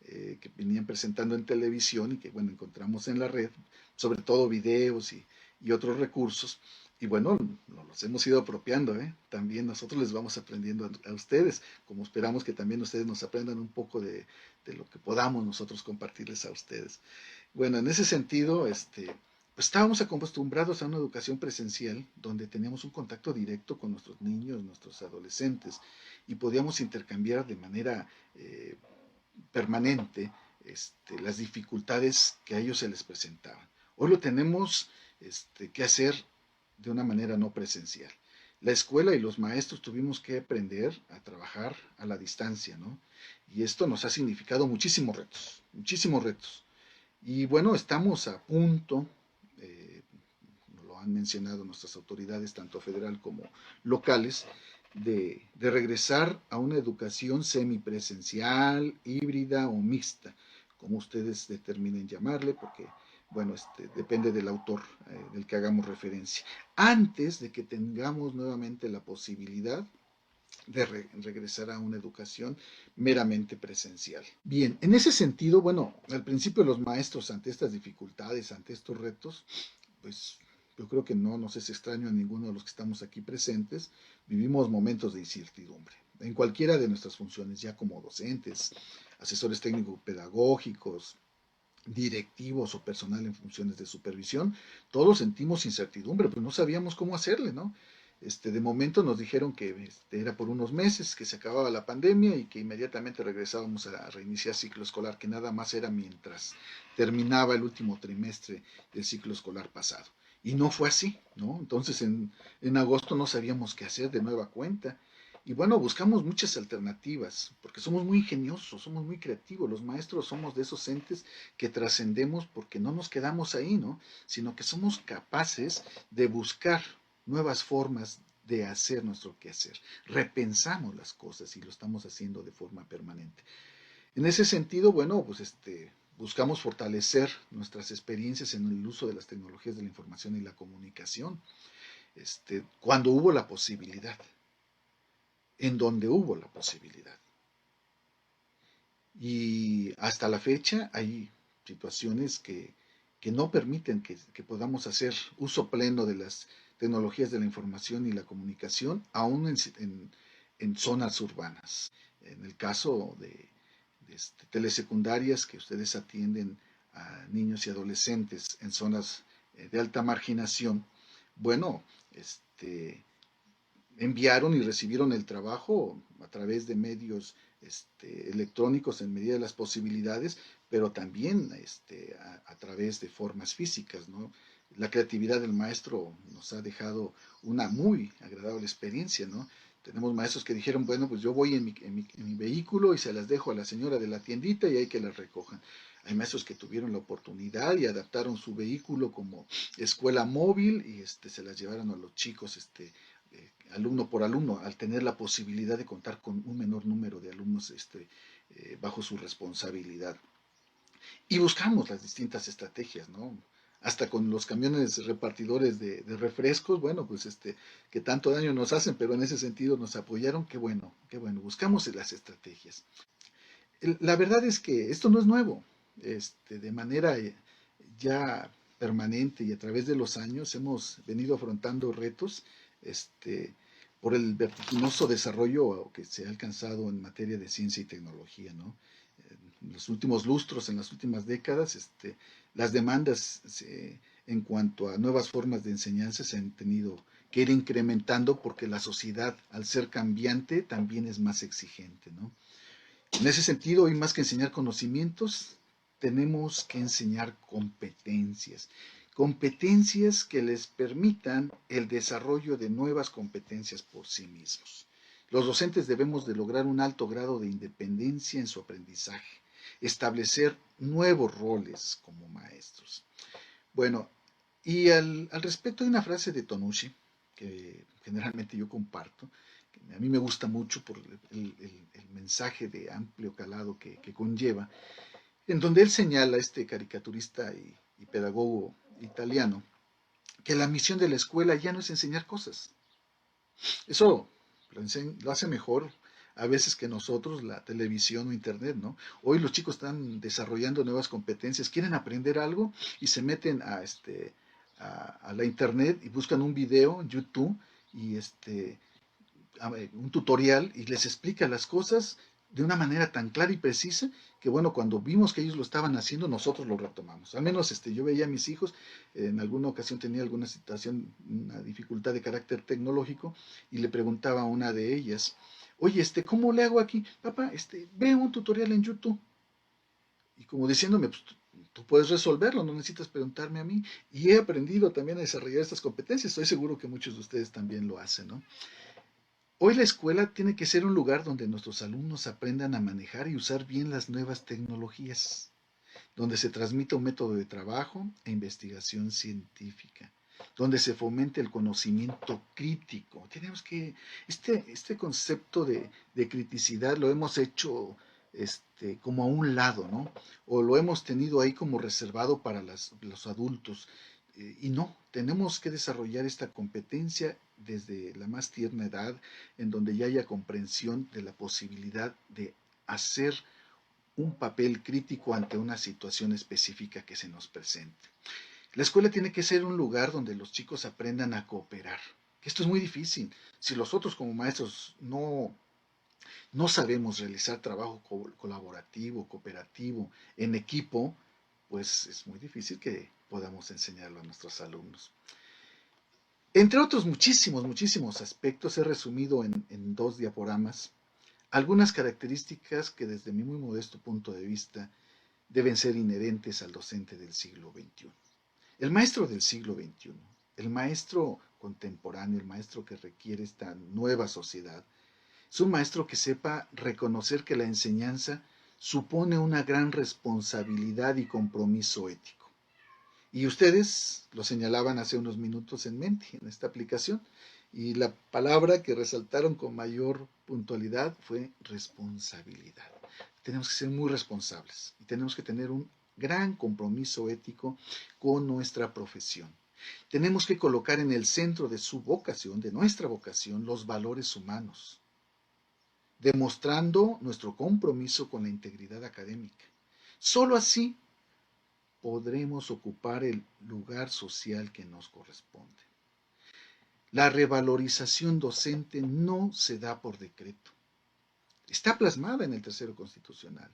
que venían presentando en televisión y que, bueno, encontramos en la red, sobre todo videos y otros recursos. Y bueno, nos los hemos ido apropiando, ¿eh? También nosotros les vamos aprendiendo a ustedes, como esperamos que también ustedes nos aprendan un poco de lo que podamos nosotros compartirles a ustedes. Bueno, en ese sentido, pues estábamos acostumbrados a una educación presencial donde teníamos un contacto directo con nuestros niños, nuestros adolescentes, y podíamos intercambiar de manera permanente las dificultades que a ellos se les presentaban. Hoy lo tenemos que hacer de una manera no presencial. La escuela y los maestros tuvimos que aprender a trabajar a la distancia, ¿no? Y esto nos ha significado muchísimos retos, muchísimos retos. Y bueno, estamos a punto, lo han mencionado nuestras autoridades, tanto federal como locales, de regresar a una educación semipresencial, híbrida o mixta, como ustedes determinen llamarle, porque, bueno, depende del autor del que hagamos referencia, antes de que tengamos nuevamente la posibilidad de regresar a una educación meramente presencial. Bien, en ese sentido, bueno, al principio los maestros ante estas dificultades, ante estos retos, pues yo creo que no nos es extraño a ninguno de los que estamos aquí presentes, vivimos momentos de incertidumbre en cualquiera de nuestras funciones, ya como docentes, asesores técnico-pedagógicos, directivos o personal en funciones de supervisión, todos sentimos incertidumbre, pues no sabíamos cómo hacerle, ¿no? De momento nos dijeron que era por unos meses, que se acababa la pandemia y que inmediatamente regresábamos a reiniciar ciclo escolar, que nada más era mientras terminaba el último trimestre del ciclo escolar pasado. Y no fue así, ¿no? Entonces en agosto no sabíamos qué hacer de nueva cuenta. Y bueno, buscamos muchas alternativas, porque somos muy ingeniosos, somos muy creativos. Los maestros somos de esos entes que trascendemos porque no nos quedamos ahí, ¿no? Sino que somos capaces de buscar nuevas formas de hacer nuestro quehacer. Repensamos las cosas y lo estamos haciendo de forma permanente. En ese sentido, bueno, pues buscamos fortalecer nuestras experiencias en el uso de las tecnologías de la información y la comunicación, cuando hubo la posibilidad, en donde hubo la posibilidad. Y hasta la fecha hay situaciones que no permiten que podamos hacer uso pleno de las tecnologías de la información y la comunicación, aún en zonas urbanas. En el caso de telesecundarias que ustedes atienden a niños y adolescentes en zonas de alta marginación, bueno, enviaron y recibieron el trabajo a través de medios electrónicos en medida de las posibilidades, pero también a través de formas físicas, ¿no? La creatividad del maestro nos ha dejado una muy agradable experiencia, ¿no? Tenemos maestros que dijeron, bueno, pues yo voy en mi vehículo y se las dejo a la señora de la tiendita y hay que las recojan. Hay maestros que tuvieron la oportunidad y adaptaron su vehículo como escuela móvil y se las llevaron a los chicos alumno por alumno, al tener la posibilidad de contar con un menor número de alumnos bajo su responsabilidad. Y buscamos las distintas estrategias, ¿no? Hasta con los camiones repartidores de refrescos, bueno, pues que tanto daño nos hacen, pero en ese sentido nos apoyaron, qué bueno, buscamos las estrategias. La verdad es que esto no es nuevo, de manera ya permanente y a través de los años hemos venido afrontando retos por el vertiginoso desarrollo que se ha alcanzado en materia de ciencia y tecnología, ¿no? En los últimos lustros, en las últimas décadas, las demandas en cuanto a nuevas formas de enseñanza se han tenido que ir incrementando porque la sociedad, al ser cambiante, también es más exigente, ¿no? En ese sentido, hoy más que enseñar conocimientos, tenemos que enseñar competencias. Competencias que les permitan el desarrollo de nuevas competencias por sí mismos. Los docentes debemos de lograr un alto grado de independencia en su aprendizaje, establecer nuevos roles como maestros. Bueno, y al respecto hay una frase de Tonushi que generalmente yo comparto, que a mí me gusta mucho por el mensaje de amplio calado que conlleva, en donde él señala, este caricaturista y pedagogo italiano, que la misión de la escuela ya no es enseñar cosas. Eso lo hace mejor a veces que nosotros, la televisión o internet, ¿no? Hoy los chicos están desarrollando nuevas competencias, quieren aprender algo y se meten a la internet y buscan un video en YouTube y un tutorial y les explica las cosas de una manera tan clara y precisa que bueno, cuando vimos que ellos lo estaban haciendo, nosotros lo retomamos. Al menos yo veía a mis hijos, en alguna ocasión tenía alguna situación, una dificultad de carácter tecnológico y le preguntaba a una de ellas, oye, ¿cómo le hago aquí? Papá, ve un tutorial en YouTube. Y como diciéndome, pues tú puedes resolverlo, no necesitas preguntarme a mí. Y he aprendido también a desarrollar estas competencias. Estoy seguro que muchos de ustedes también lo hacen, ¿no? Hoy la escuela tiene que ser un lugar donde nuestros alumnos aprendan a manejar y usar bien las nuevas tecnologías, donde se transmita un método de trabajo e investigación científica, donde se fomente el conocimiento crítico. Tenemos que, este concepto de criticidad lo hemos hecho como a un lado, ¿no? O lo hemos tenido ahí como reservado para los adultos. Y no, tenemos que desarrollar esta competencia desde la más tierna edad, en donde ya haya comprensión de la posibilidad de hacer un papel crítico ante una situación específica que se nos presente. La escuela tiene que ser un lugar donde los chicos aprendan a cooperar. Esto es muy difícil. Si nosotros como maestros no sabemos realizar trabajo colaborativo, cooperativo, en equipo, pues es muy difícil que podamos enseñarlo a nuestros alumnos. Entre otros muchísimos aspectos, he resumido en 2 diaporamas algunas características que desde mi muy modesto punto de vista deben ser inherentes al docente del siglo XXI. El maestro del siglo XXI, el maestro contemporáneo, el maestro que requiere esta nueva sociedad, es un maestro que sepa reconocer que la enseñanza supone una gran responsabilidad y compromiso ético. Y ustedes lo señalaban hace unos minutos en Menti, en esta aplicación. Y la palabra que resaltaron con mayor puntualidad fue responsabilidad. Tenemos que ser muy responsables y tenemos que tener un gran compromiso ético con nuestra profesión. Tenemos que colocar en el centro de su vocación, de nuestra vocación, los valores humanos, demostrando nuestro compromiso con la integridad académica. Solo así podremos ocupar el lugar social que nos corresponde. La revalorización docente no se da por decreto. Está plasmada en el tercero constitucional,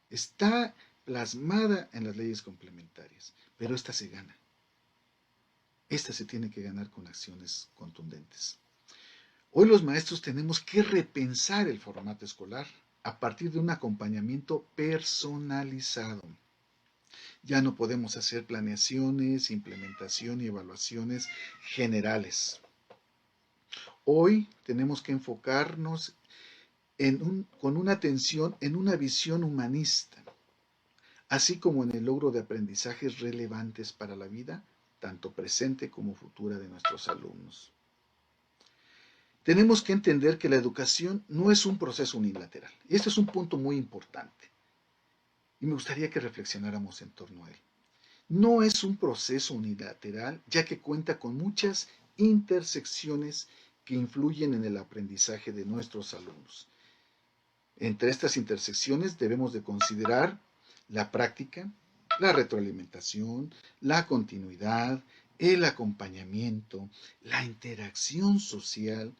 está plasmada en las leyes complementarias, pero esta se gana. Esta se tiene que ganar con acciones contundentes. Hoy los maestros tenemos que repensar el formato escolar a partir de un acompañamiento personalizado. Ya no podemos hacer planeaciones, implementación y evaluaciones generales. Hoy tenemos que enfocarnos con una atención en una visión humanista, así como en el logro de aprendizajes relevantes para la vida, tanto presente como futura de nuestros alumnos. Tenemos que entender que la educación no es un proceso unilateral. Y este es un punto muy importante. Y me gustaría que reflexionáramos en torno a él. No es un proceso unilateral, ya que cuenta con muchas intersecciones que influyen en el aprendizaje de nuestros alumnos. Entre estas intersecciones debemos de considerar la práctica, la retroalimentación, la continuidad, el acompañamiento, la interacción social,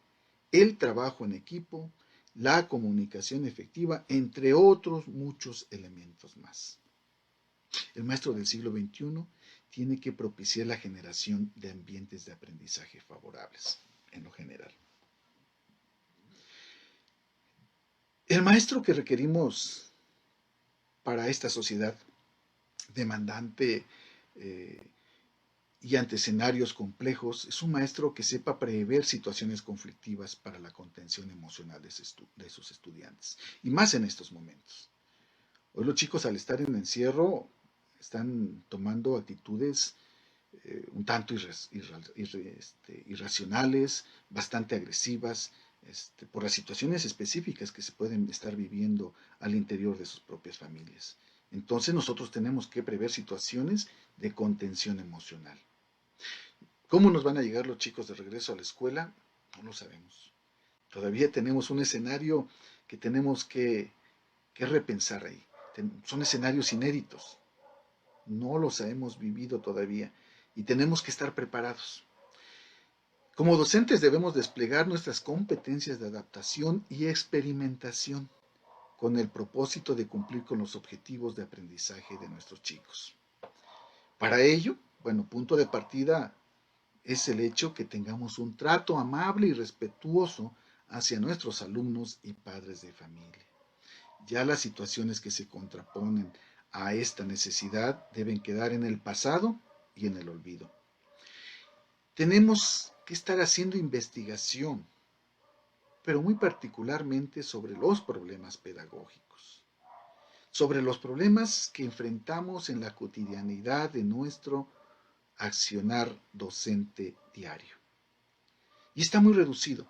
el trabajo en equipo, la comunicación efectiva, entre otros muchos elementos más. El maestro del siglo XXI tiene que propiciar la generación de ambientes de aprendizaje favorables, en lo general. El maestro que requerimos para esta sociedad demandante y ante escenarios complejos es un maestro que sepa prever situaciones conflictivas para la contención emocional de sus estudiantes, y más en estos momentos. Hoy los chicos, al estar en encierro, están tomando actitudes un tanto irracionales, bastante agresivas, por las situaciones específicas que se pueden estar viviendo al interior de sus propias familias. Entonces nosotros tenemos que prever situaciones de contención emocional. ¿Cómo nos van a llegar los chicos de regreso a la escuela? No lo sabemos. Todavía tenemos un escenario que tenemos que repensar ahí. Son escenarios inéditos. No los hemos vivido todavía y tenemos que estar preparados. Como docentes debemos desplegar nuestras competencias de adaptación y experimentación con el propósito de cumplir con los objetivos de aprendizaje de nuestros chicos. Para ello, punto de partida es el hecho que tengamos un trato amable y respetuoso hacia nuestros alumnos y padres de familia. Ya las situaciones que se contraponen a esta necesidad deben quedar en el pasado y en el olvido. Tenemos que estar haciendo investigación, pero muy particularmente sobre los problemas pedagógicos, sobre los problemas que enfrentamos en la cotidianidad de nuestro accionar docente diario. Y está muy reducido.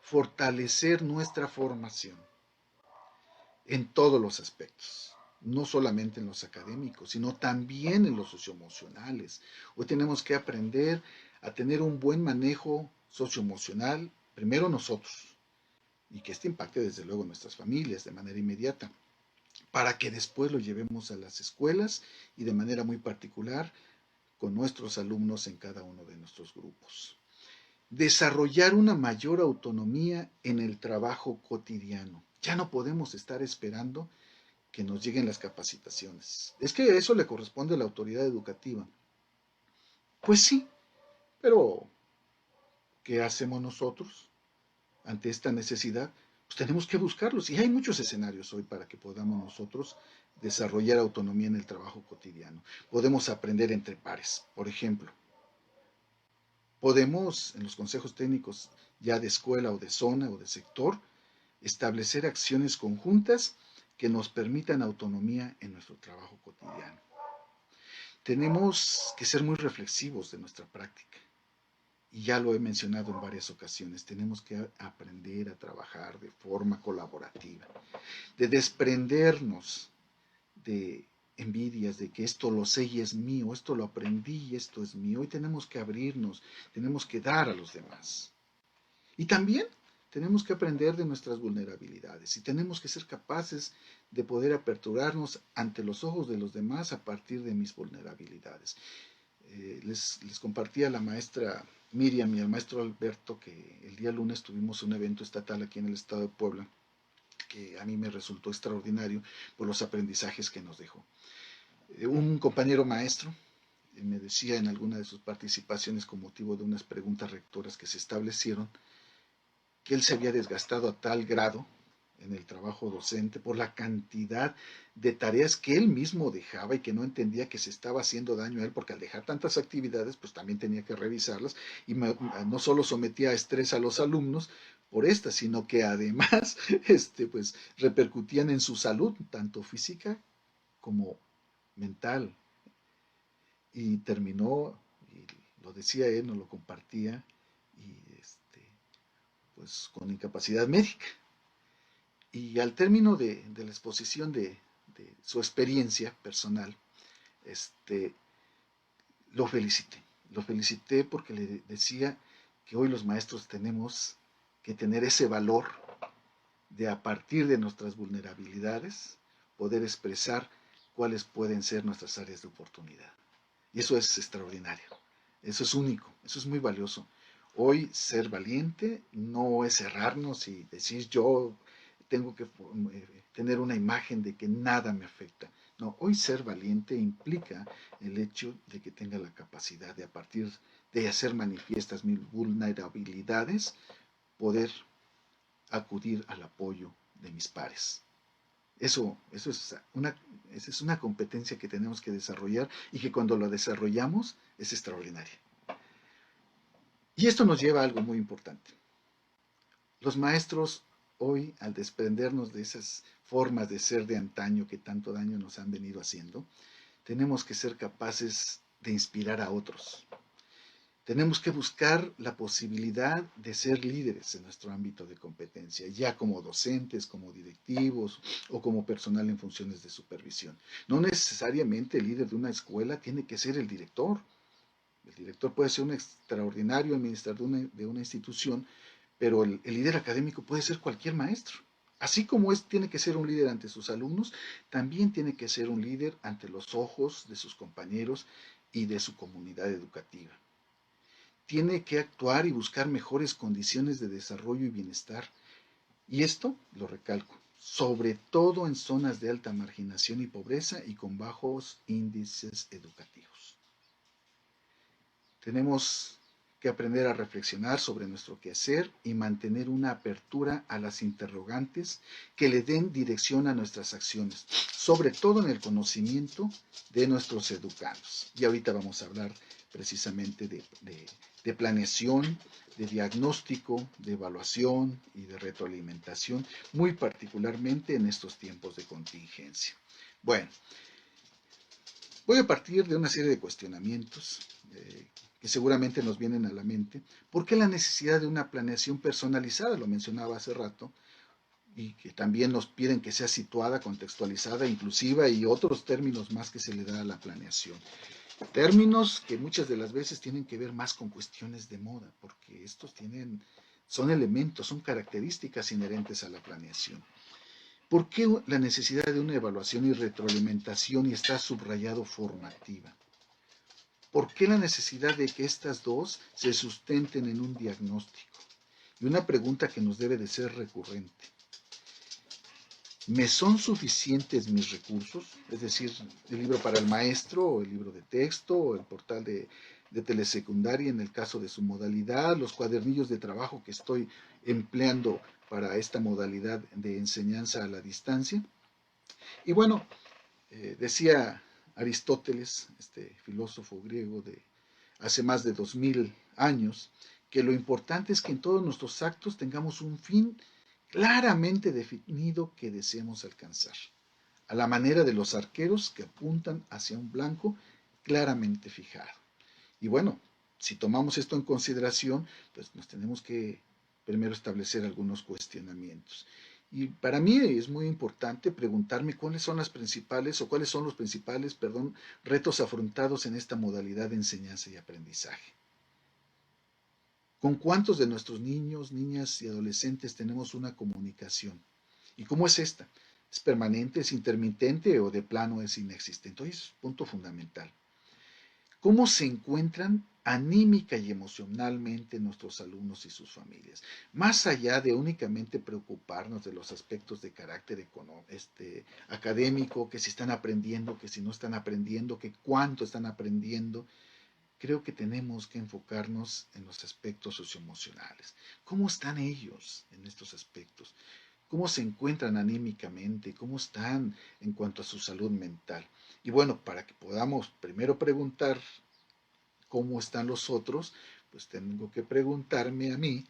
Fortalecer nuestra formación en todos los aspectos, no solamente en los académicos, sino también en los socioemocionales. Hoy tenemos que aprender a tener un buen manejo socioemocional, primero nosotros, y que este impacte desde luego en nuestras familias de manera inmediata, para que después lo llevemos a las escuelas y de manera muy particular con nuestros alumnos en cada uno de nuestros grupos. Desarrollar una mayor autonomía en el trabajo cotidiano. Ya no podemos estar esperando que nos lleguen las capacitaciones. Es que eso le corresponde a la autoridad educativa. Pues sí, pero ¿qué hacemos nosotros ante esta necesidad? Pues tenemos que buscarlos. Y hay muchos escenarios hoy para que podamos nosotros desarrollar autonomía en el trabajo cotidiano. Podemos aprender entre pares, por ejemplo. Podemos, en los consejos técnicos ya de escuela o de zona o de sector, establecer acciones conjuntas que nos permitan autonomía en nuestro trabajo cotidiano. Tenemos que ser muy reflexivos de nuestra práctica. Y ya lo he mencionado en varias ocasiones, tenemos que aprender a trabajar de forma colaborativa, de desprendernos de envidias, de que esto lo sé y es mío, esto lo aprendí y esto es mío. Hoy tenemos que abrirnos, tenemos que dar a los demás. Y también tenemos que aprender de nuestras vulnerabilidades y tenemos que ser capaces de poder aperturarnos ante los ojos de los demás a partir de mis vulnerabilidades. Les compartí a la maestra Miriam y al maestro Alberto que el día lunes tuvimos un evento estatal aquí en el estado de Puebla que a mí me resultó extraordinario por los aprendizajes que nos dejó. Un compañero maestro me decía en alguna de sus participaciones con motivo de unas preguntas rectoras que se establecieron que él se había desgastado a tal grado en el trabajo docente por la cantidad de tareas que él mismo dejaba y que no entendía que se estaba haciendo daño a él porque al dejar tantas actividades pues también tenía que revisarlas y no solo sometía a estrés a los alumnos por estas, sino que además pues repercutían en su salud tanto física como mental y terminó, y lo decía él, nos lo compartía, y pues con incapacidad médica. Y al término de la exposición de su experiencia personal, este, lo felicité. Lo felicité porque le decía que hoy los maestros tenemos que tener ese valor de a partir de nuestras vulnerabilidades poder expresar cuáles pueden ser nuestras áreas de oportunidad. Y eso es extraordinario, eso es único, eso es muy valioso. Hoy ser valiente no es cerrarnos y decir yo tengo que tener una imagen de que nada me afecta. No, hoy ser valiente implica el hecho de que tenga la capacidad de a partir de hacer manifiestas mis vulnerabilidades, poder acudir al apoyo de mis pares. Esa es una competencia que tenemos que desarrollar y que cuando la desarrollamos es extraordinaria. Y esto nos lleva a algo muy importante. Los maestros hoy, al desprendernos de esas formas de ser de antaño que tanto daño nos han venido haciendo, tenemos que ser capaces de inspirar a otros. Tenemos que buscar la posibilidad de ser líderes en nuestro ámbito de competencia, ya como docentes, como directivos o como personal en funciones de supervisión. No necesariamente el líder de una escuela tiene que ser el director. El director puede ser un extraordinario administrador de una institución, pero el líder académico puede ser cualquier maestro. Así como tiene que ser un líder ante sus alumnos, también tiene que ser un líder ante los ojos de sus compañeros y de su comunidad educativa. Tiene que actuar y buscar mejores condiciones de desarrollo y bienestar. Y esto, lo recalco, sobre todo en zonas de alta marginación y pobreza y con bajos índices educativos. Tenemos que aprender a reflexionar sobre nuestro quehacer y mantener una apertura a las interrogantes que le den dirección a nuestras acciones, sobre todo en el conocimiento de nuestros educandos. Y ahorita vamos a hablar precisamente de planeación, de diagnóstico, de evaluación y de retroalimentación, muy particularmente en estos tiempos de contingencia. Bueno, voy a partir de una serie de cuestionamientos que seguramente nos vienen a la mente. ¿Por qué la necesidad de una planeación personalizada? Lo mencionaba hace rato, y que también nos piden que sea situada, contextualizada, inclusiva y otros términos más que se le da a la planeación. Términos que muchas de las veces tienen que ver más con cuestiones de moda, porque estos son elementos, son características inherentes a la planeación. ¿Por qué la necesidad de una evaluación y retroalimentación y está subrayado formativa? ¿Por qué la necesidad de que estas dos se sustenten en un diagnóstico? Y una pregunta que nos debe de ser recurrente. ¿Me son suficientes mis recursos? Es decir, el libro para el maestro, o el libro de texto, o el portal de telesecundaria en el caso de su modalidad, los cuadernillos de trabajo que estoy empleando para esta modalidad de enseñanza a la distancia. Y bueno, decía Aristóteles, este filósofo griego de hace más de 2000 años, que lo importante es que en todos nuestros actos tengamos un fin claramente definido que deseemos alcanzar, a la manera de los arqueros que apuntan hacia un blanco claramente fijado. Y bueno, si tomamos esto en consideración, pues nos tenemos que primero establecer algunos cuestionamientos. Y para mí es muy importante preguntarme cuáles son las principales o cuáles son los principales, perdón, retos afrontados en esta modalidad de enseñanza y aprendizaje. ¿Con cuántos de nuestros niños, niñas y adolescentes tenemos una comunicación? ¿Y cómo es esta? ¿Es permanente, es intermitente o de plano es inexistente? Hoy es un punto fundamental. ¿Cómo se encuentran anímica y emocionalmente nuestros alumnos y sus familias? Más allá de únicamente preocuparnos de los aspectos de carácter académico, que si están aprendiendo, que si no están aprendiendo, que cuánto están aprendiendo, creo que tenemos que enfocarnos en los aspectos socioemocionales. ¿Cómo están ellos en estos aspectos? ¿Cómo se encuentran anímicamente? ¿Cómo están en cuanto a su salud mental? Y bueno, para que podamos primero preguntar cómo están los otros, pues tengo que preguntarme a mí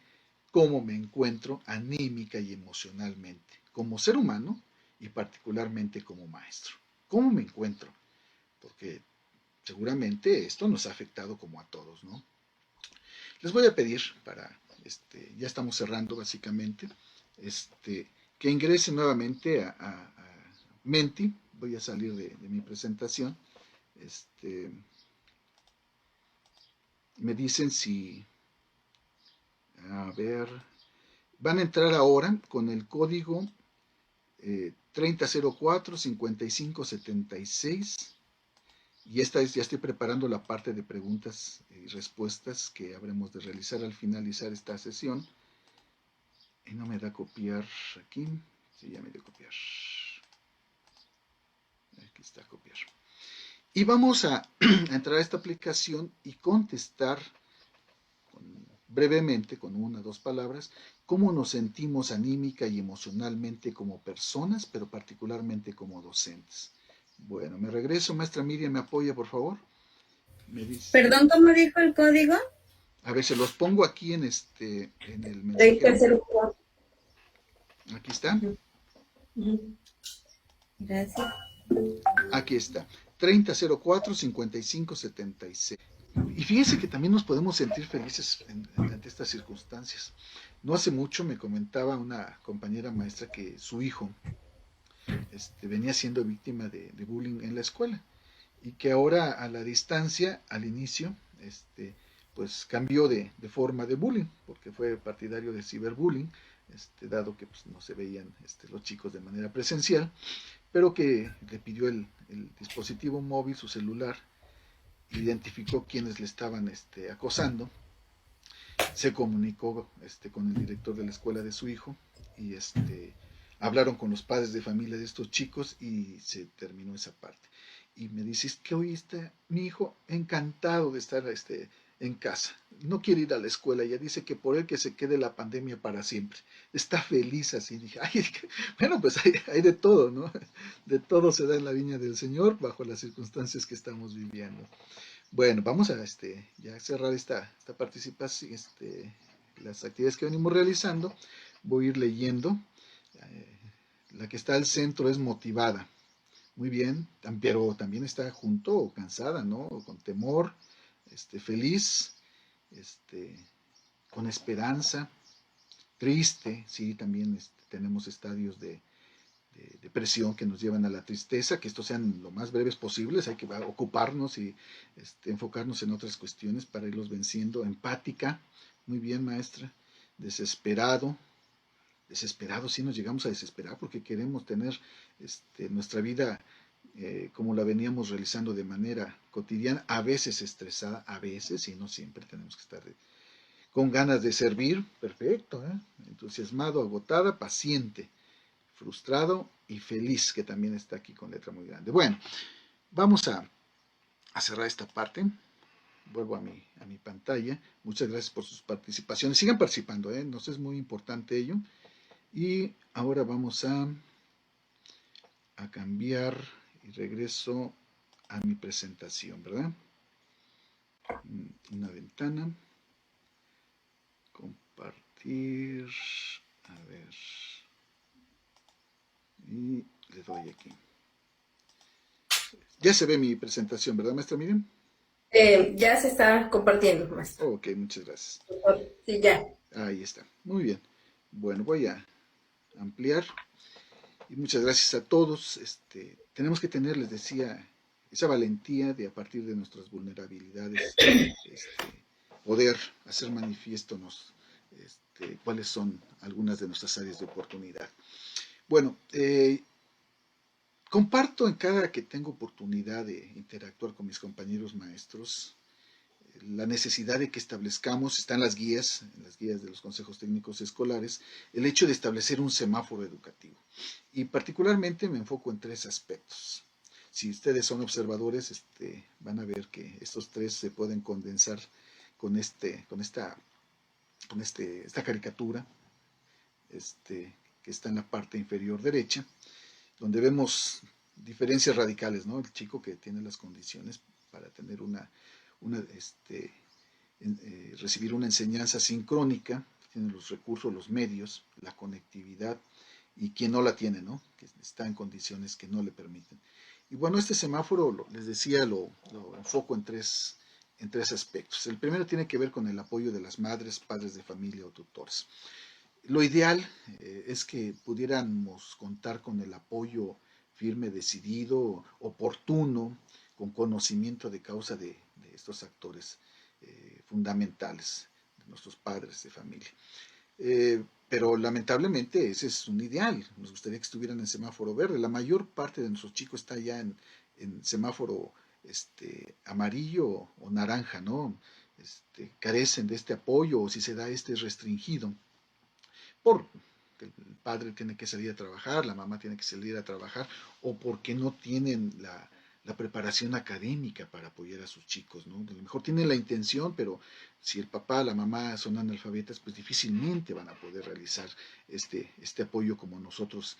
cómo me encuentro anímica y emocionalmente, como ser humano y particularmente como maestro. ¿Cómo me encuentro? Porque seguramente esto nos ha afectado como a todos, ¿no? Les voy a pedir ya estamos cerrando básicamente, que ingresen nuevamente a Menti. Voy a salir de mi presentación. Me dicen si, a ver, van a entrar ahora con el código 3004-5576. Y esta es, ya estoy preparando la parte de preguntas y respuestas que habremos de realizar al finalizar esta sesión. Y no me da copiar aquí. Sí, ya me dio copiar. Aquí está copiar. Y vamos a entrar a esta aplicación y contestar brevemente, con una o dos palabras, cómo nos sentimos anímica y emocionalmente como personas, pero particularmente como docentes. Bueno, me regreso. Maestra Miriam, ¿me apoya, por favor? Me dice. Perdón, ¿cómo dijo el código? A ver, se los pongo aquí en el mensajero. 3004. Aquí está. Gracias. Aquí está. 3004-5576. Y fíjense que también nos podemos sentir felices ante estas circunstancias. No hace mucho me comentaba una compañera maestra que su hijo venía siendo víctima de bullying en la escuela y que ahora a la distancia, al inicio, pues cambió de forma de bullying, porque fue partidario de ciberbullying, dado que pues, no se veían los chicos de manera presencial, pero que le pidió el dispositivo móvil, su celular, identificó quienes le estaban acosando, se comunicó con el director de la escuela de su hijo y hablaron con los padres de familia de estos chicos y se terminó esa parte. Y me dice, es que hoy está mi hijo encantado de estar en casa, no quiere ir a la escuela, ya dice que por él que se quede la pandemia para siempre, está feliz así. Dije, ay, bueno, pues hay de todo, ¿no? De todo se da en la viña del Señor bajo las circunstancias que estamos viviendo. Bueno, vamos a ya cerrar esta participación, las actividades que venimos realizando. Voy a ir leyendo. Eh, la que está al centro es motivada. Muy bien, pero también está junto o cansada, ¿no? O con temor, feliz, este, con esperanza, triste, sí, también tenemos estadios de depresión que nos llevan a la tristeza, que estos sean lo más breves posibles, hay que ocuparnos y enfocarnos en otras cuestiones para irlos venciendo. Empática, muy bien maestra. Desesperado, desesperado, sí nos llegamos a desesperar porque queremos tener nuestra vida como la veníamos realizando de manera cotidiana, a veces estresada, a veces, y no siempre tenemos que estar con ganas de servir, perfecto, entusiasmado, agotada, paciente, frustrado y feliz, que también está aquí con letra muy grande. Bueno, vamos a cerrar esta parte. Vuelvo a mi pantalla. Muchas gracias por sus participaciones. Sigan participando, nos es muy importante ello. Y ahora vamos a cambiar y regreso a mi presentación, ¿verdad? Una ventana. Compartir. A ver. Y le doy aquí. Ya se ve mi presentación, ¿verdad, maestra Miriam? Ya se está compartiendo, maestro. Ok, muchas gracias. Sí, ya. Ahí está. Muy bien. Bueno, voy a ampliar. Y muchas gracias a todos. Tenemos que tener, les decía, esa valentía de a partir de nuestras vulnerabilidades, poder hacer manifiesto cuáles son algunas de nuestras áreas de oportunidad. Bueno, comparto en cada que tengo oportunidad de interactuar con mis compañeros maestros la necesidad de que establezcamos, está en las guías de los consejos técnicos escolares, el hecho de establecer un semáforo educativo. Y particularmente me enfoco en tres aspectos. Si ustedes son observadores, van a ver que estos tres se pueden condensar con esta caricatura, que está en la parte inferior derecha, donde vemos diferencias radicales, ¿no? El chico que tiene las condiciones para tener una recibir una enseñanza sincrónica, tiene los recursos, los medios, la conectividad, y quien no la tiene, ¿no? Que está en condiciones que no le permiten. Y bueno, este semáforo, les decía, lo enfoco en tres aspectos. El primero tiene que ver con el apoyo de las madres, padres de familia o tutores. Lo ideal es que pudiéramos contar con el apoyo firme, decidido, oportuno, con conocimiento de causa de estos actores fundamentales, de nuestros padres de familia. Pero lamentablemente ese es un ideal. Nos gustaría que estuvieran en semáforo verde. La mayor parte de nuestros chicos está ya en semáforo amarillo o naranja, ¿no? Carecen de este apoyo o si se da es restringido por que el padre tiene que salir a trabajar, la mamá tiene que salir a trabajar, o porque no tienen la preparación académica para apoyar a sus chicos, ¿no? A lo mejor tienen la intención, pero si el papá, la mamá son analfabetas, pues difícilmente van a poder realizar este apoyo como nosotros,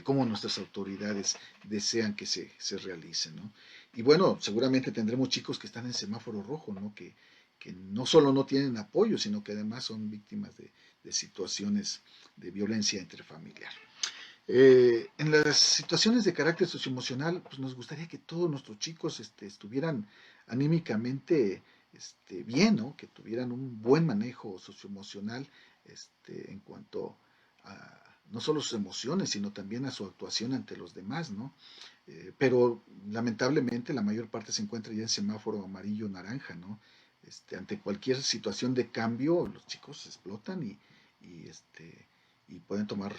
como nuestras autoridades desean que se realice, ¿no? Y bueno, seguramente tendremos chicos que están en semáforo rojo, ¿no? Que no solo no tienen apoyo, sino que además son víctimas de situaciones de violencia intrafamiliar. En las situaciones de carácter socioemocional, pues nos gustaría que todos nuestros chicos estuvieran anímicamente bien, ¿no? Que tuvieran un buen manejo socioemocional en cuanto a no solo sus emociones, sino también a su actuación ante los demás, ¿no? Pero lamentablemente la mayor parte se encuentra ya en semáforo amarillo-naranja, ¿no? Ante cualquier situación de cambio, los chicos explotan y, y pueden tomar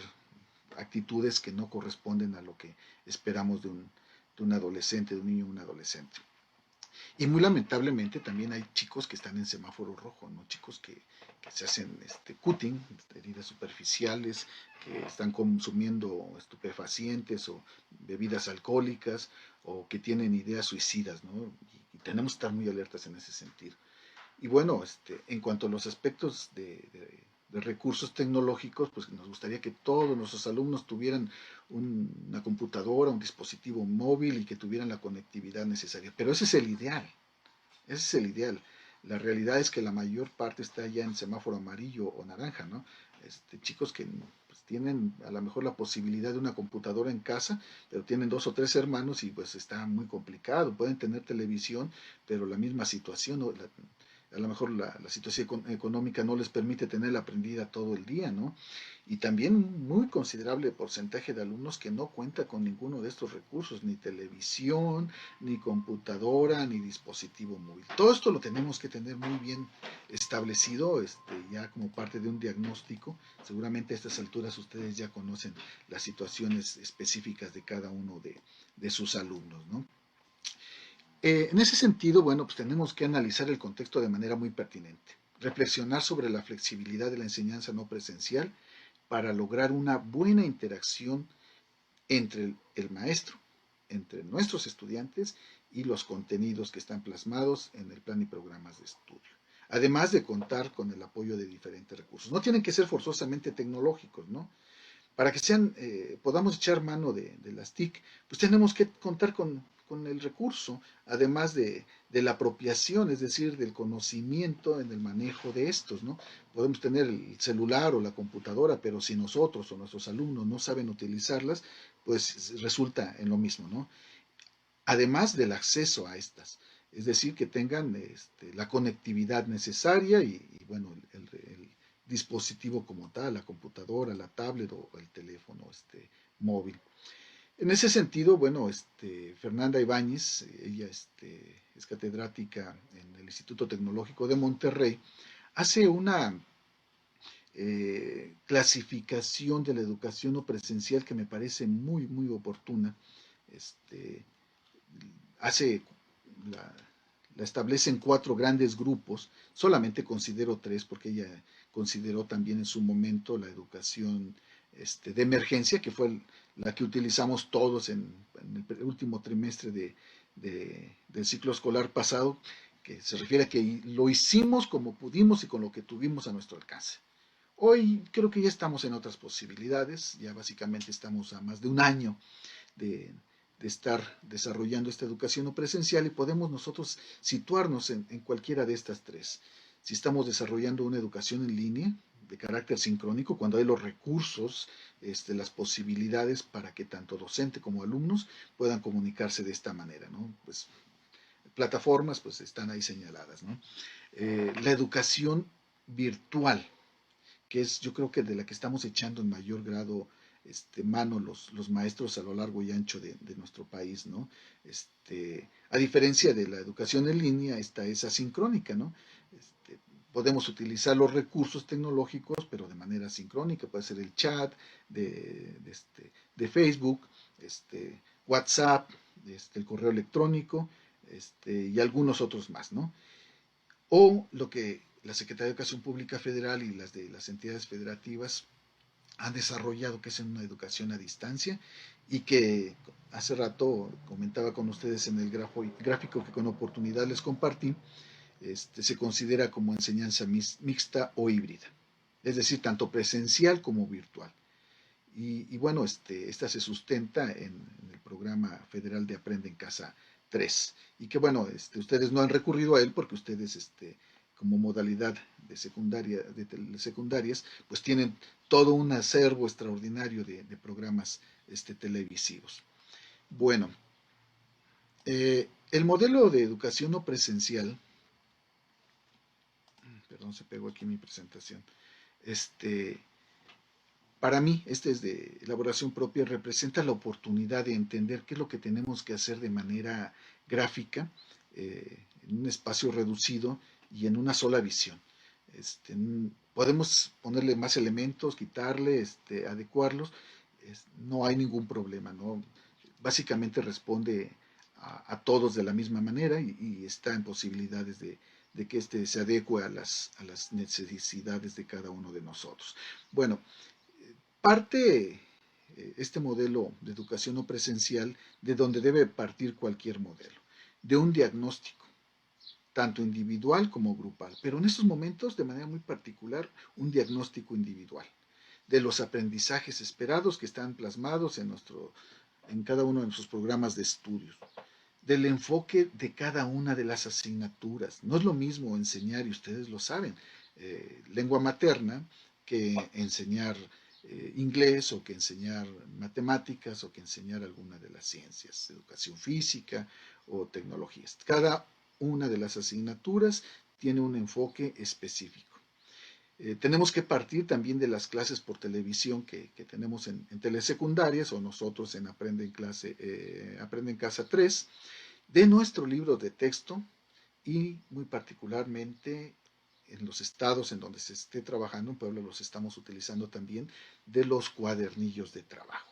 actitudes que no corresponden a lo que esperamos de un adolescente, de un niño o un adolescente. Y muy lamentablemente también hay chicos que están en semáforo rojo, ¿no? Chicos que se hacen cutting, heridas superficiales, que están consumiendo estupefacientes o bebidas alcohólicas o que tienen ideas suicidas, ¿no? Y tenemos que estar muy alertas en ese sentido. Y bueno, en cuanto a los aspectos de recursos tecnológicos, pues nos gustaría que todos nuestros alumnos tuvieran una computadora, un dispositivo móvil y que tuvieran la conectividad necesaria. Pero ese es el ideal, ese es el ideal. La realidad es que la mayor parte está ya en semáforo amarillo o naranja, ¿no? Chicos que pues, tienen a lo mejor la posibilidad de una computadora en casa, pero tienen dos o tres hermanos y pues está muy complicado. Pueden tener televisión, pero la misma situación, ¿no? A lo mejor la situación económica no les permite tenerla aprendida todo el día, ¿no? Y también un muy considerable porcentaje de alumnos que no cuenta con ninguno de estos recursos, ni televisión, ni computadora, ni dispositivo móvil. Todo esto lo tenemos que tener muy bien establecido, ya como parte de un diagnóstico. Seguramente a estas alturas ustedes ya conocen las situaciones específicas de cada uno de sus alumnos, ¿no? En ese sentido, bueno, pues tenemos que analizar el contexto de manera muy pertinente, reflexionar sobre la flexibilidad de la enseñanza no presencial para lograr una buena interacción entre el maestro, entre nuestros estudiantes y los contenidos que están plasmados en el plan y programas de estudio. Además de contar con el apoyo de diferentes recursos. No tienen que ser forzosamente tecnológicos, ¿no? Para que podamos echar mano de las TIC, pues tenemos que contar con el recurso, además de la apropiación, es decir, del conocimiento en el manejo de estos, ¿no? Podemos tener el celular o la computadora, pero si nosotros o nuestros alumnos no saben utilizarlas, pues resulta en lo mismo, ¿no? además del acceso a estas. Es decir, que tengan la conectividad necesaria y bueno, el dispositivo como tal, la computadora, la tablet o el teléfono móvil. En ese sentido, bueno, Fernanda Ibáñez, ella es catedrática en el Instituto Tecnológico de Monterrey, hace una clasificación de la educación no presencial que me parece muy, muy oportuna. Este, hace la, la establece en 4 grandes grupos, solamente considero 3 porque ella consideró también en su momento la educación de emergencia, que fue la que utilizamos todos en el último trimestre del ciclo escolar pasado, que se refiere a que lo hicimos como pudimos y con lo que tuvimos a nuestro alcance. Hoy creo que ya estamos en otras posibilidades, ya básicamente estamos a más de un año de, de estar desarrollando esta educación no presencial y podemos nosotros situarnos en cualquiera de estas 3. Si estamos desarrollando una educación en línea de carácter sincrónico, cuando hay los recursos, las posibilidades para que tanto docente como alumnos puedan comunicarse de esta manera, ¿no? Pues plataformas pues están ahí señaladas, ¿no? La educación virtual, que es yo creo que de la que estamos echando en mayor grado mano los maestros a lo largo y ancho de nuestro país, ¿no? A diferencia de la educación en línea, esta es asincrónica, ¿no? Podemos utilizar los recursos tecnológicos, pero de manera sincrónica, puede ser el chat de Facebook, WhatsApp, el correo electrónico, y algunos otros más, ¿no? O lo que la Secretaría de Educación Pública Federal y las de las entidades federativas han desarrollado, que es una educación a distancia y que hace rato comentaba con ustedes en el gráfico que con oportunidad les compartí, se considera como enseñanza mixta o híbrida, es decir, tanto presencial como virtual. Y bueno, esta se sustenta en el programa federal de Aprende en Casa 3. Y que bueno, ustedes no han recurrido a él porque ustedes, como modalidad de secundarias, pues tienen todo un acervo extraordinario de programas televisivos. Bueno, el modelo de educación no presencial, perdón, se pegó aquí mi presentación, para mí, es de elaboración propia, representa la oportunidad de entender qué es lo que tenemos que hacer de manera gráfica, en un espacio reducido y en una sola visión. Podemos ponerle más elementos, quitarle, adecuarlos, no hay ningún problema, ¿no? Básicamente responde a todos de la misma manera y está en posibilidades de que se adecue a las necesidades de cada uno de nosotros. Bueno, parte este modelo de educación no presencial de donde debe partir cualquier modelo, de un diagnóstico, tanto individual como grupal, pero en estos momentos de manera muy particular un diagnóstico individual, de los aprendizajes esperados que están plasmados en cada uno de nuestros programas de estudios, del enfoque de cada una de las asignaturas. No es lo mismo enseñar, y ustedes lo saben, lengua materna que enseñar inglés o que enseñar matemáticas o que enseñar alguna de las ciencias, educación física o tecnologías. Cada una de las asignaturas tiene un enfoque específico. Tenemos que partir también de las clases por televisión que tenemos en telesecundarias o nosotros en Aprende en Casa 3, de nuestro libro de texto y muy particularmente en los estados en donde se esté trabajando, en Puebla los estamos utilizando también, de los cuadernillos de trabajo.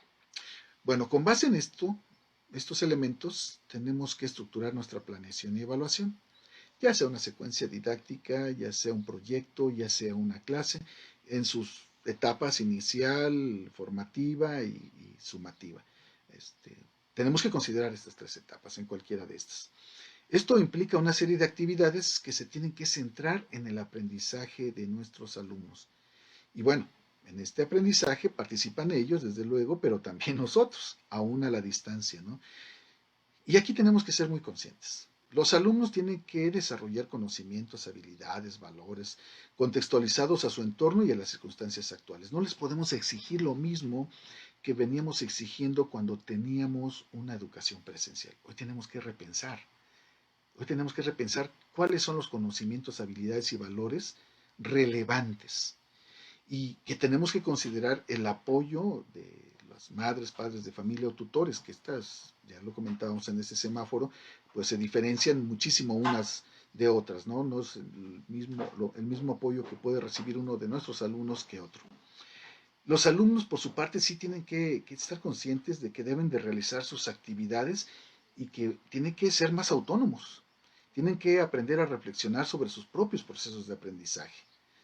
Bueno, con base en estos elementos, tenemos que estructurar nuestra planeación y evaluación, ya sea una secuencia didáctica, ya sea un proyecto, ya sea una clase, en sus etapas inicial, formativa y sumativa. Tenemos que considerar estas 3 etapas en cualquiera de estas. Esto implica una serie de actividades que se tienen que centrar en el aprendizaje de nuestros alumnos. Y bueno, en este aprendizaje participan ellos, desde luego, pero también nosotros, aún a la distancia, ¿no? Y aquí tenemos que ser muy conscientes. Los alumnos tienen que desarrollar conocimientos, habilidades, valores, contextualizados a su entorno y a las circunstancias actuales. No les podemos exigir lo mismo que veníamos exigiendo cuando teníamos una educación presencial. Hoy tenemos que repensar. Hoy tenemos que repensar cuáles son los conocimientos, habilidades y valores relevantes y que tenemos que considerar el apoyo de las madres, padres de familia o tutores, que estas, ya lo comentábamos en ese semáforo, pues se diferencian muchísimo unas de otras, ¿no? No es el mismo apoyo que puede recibir uno de nuestros alumnos que otro. Los alumnos, por su parte, sí tienen que estar conscientes de que deben de realizar sus actividades y que tienen que ser más autónomos. Tienen que aprender a reflexionar sobre sus propios procesos de aprendizaje.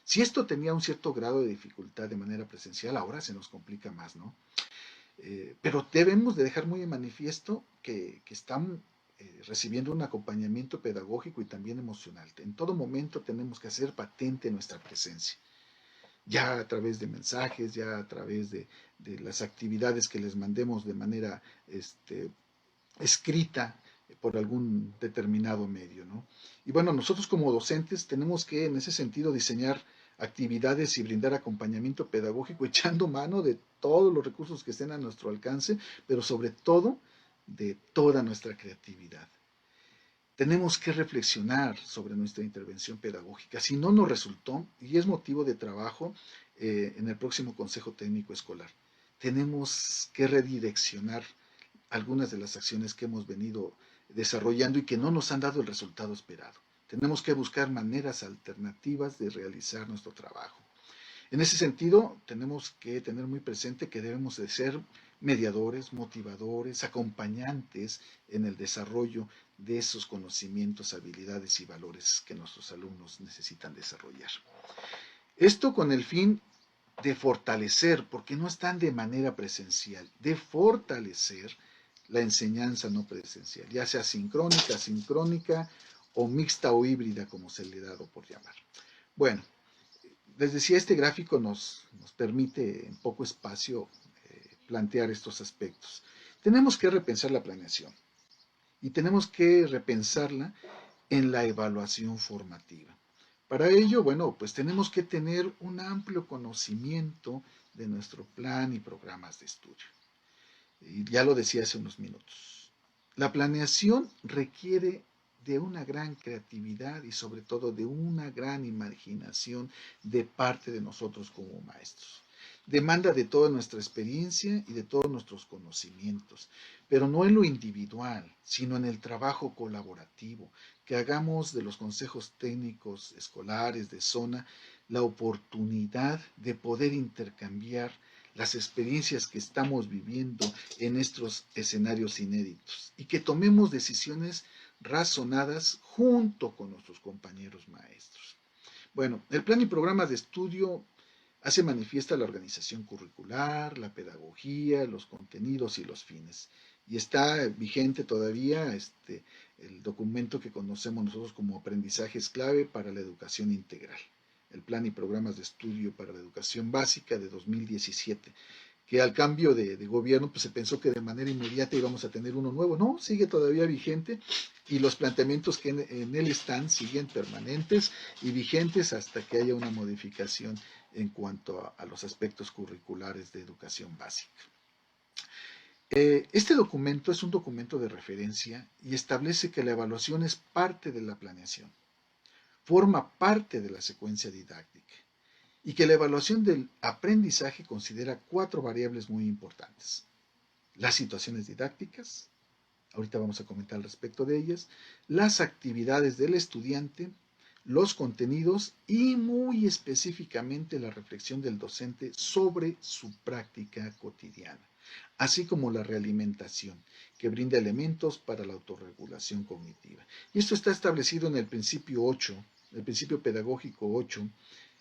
Si esto tenía un cierto grado de dificultad de manera presencial, ahora se nos complica más, ¿no? Pero debemos de dejar muy en manifiesto que están recibiendo un acompañamiento pedagógico y también emocional. En todo momento tenemos que hacer patente nuestra presencia, ya a través de mensajes, ya a través de las actividades que les mandemos de manera escrita por algún determinado medio, ¿no? Y bueno, nosotros como docentes tenemos que en ese sentido diseñar actividades y brindar acompañamiento pedagógico echando mano de todos los recursos que estén a nuestro alcance, pero sobre todo de toda nuestra creatividad. Tenemos que reflexionar sobre nuestra intervención pedagógica. Si no nos resultó, y es motivo de trabajo en el próximo Consejo Técnico Escolar, tenemos que redireccionar algunas de las acciones que hemos venido desarrollando y que no nos han dado el resultado esperado. Tenemos que buscar maneras alternativas de realizar nuestro trabajo. En ese sentido, tenemos que tener muy presente que debemos de ser mediadores, motivadores, acompañantes en el desarrollo de esos conocimientos, habilidades y valores que nuestros alumnos necesitan desarrollar. Esto con el fin de fortalecer, porque no están de manera presencial, de fortalecer la enseñanza no presencial, ya sea sincrónica, sincrónica o mixta o híbrida, como se le ha dado por llamar. Bueno, les decía, este gráfico nos permite en poco espacio plantear estos aspectos. Tenemos que repensar la planeación y tenemos que repensarla en la evaluación formativa. Para ello, bueno, pues tenemos que tener un amplio conocimiento de nuestro plan y programas de estudio. Y ya lo decía hace unos minutos. La planeación requiere de una gran creatividad y sobre todo de una gran imaginación de parte de nosotros como maestros. Demanda de toda nuestra experiencia y de todos nuestros conocimientos, pero no en lo individual, sino en el trabajo colaborativo, que hagamos de los consejos técnicos escolares de zona la oportunidad de poder intercambiar las experiencias que estamos viviendo en estos escenarios inéditos y que tomemos decisiones razonadas junto con nuestros compañeros maestros. Bueno, el plan y programas de estudio hace manifiesta la organización curricular, la pedagogía, los contenidos y los fines. Y está vigente todavía el documento que conocemos nosotros como aprendizajes clave para la educación integral, el plan y programas de estudio para la educación básica de 2017, que al cambio de gobierno pues se pensó que de manera inmediata íbamos a tener uno nuevo. No, sigue todavía vigente y los planteamientos que en él están siguen permanentes y vigentes hasta que haya una modificación en cuanto a los aspectos curriculares de educación básica. Este documento es un documento de referencia y establece que la evaluación es parte de la planeación, forma parte de la secuencia didáctica y que la evaluación del aprendizaje considera 4 variables muy importantes. Las situaciones didácticas, ahorita vamos a comentar al respecto de ellas, las actividades del estudiante, los contenidos y muy específicamente la reflexión del docente sobre su práctica cotidiana, así como la realimentación, que brinda elementos para la autorregulación cognitiva. Y esto está establecido en el principio 8, el principio pedagógico 8,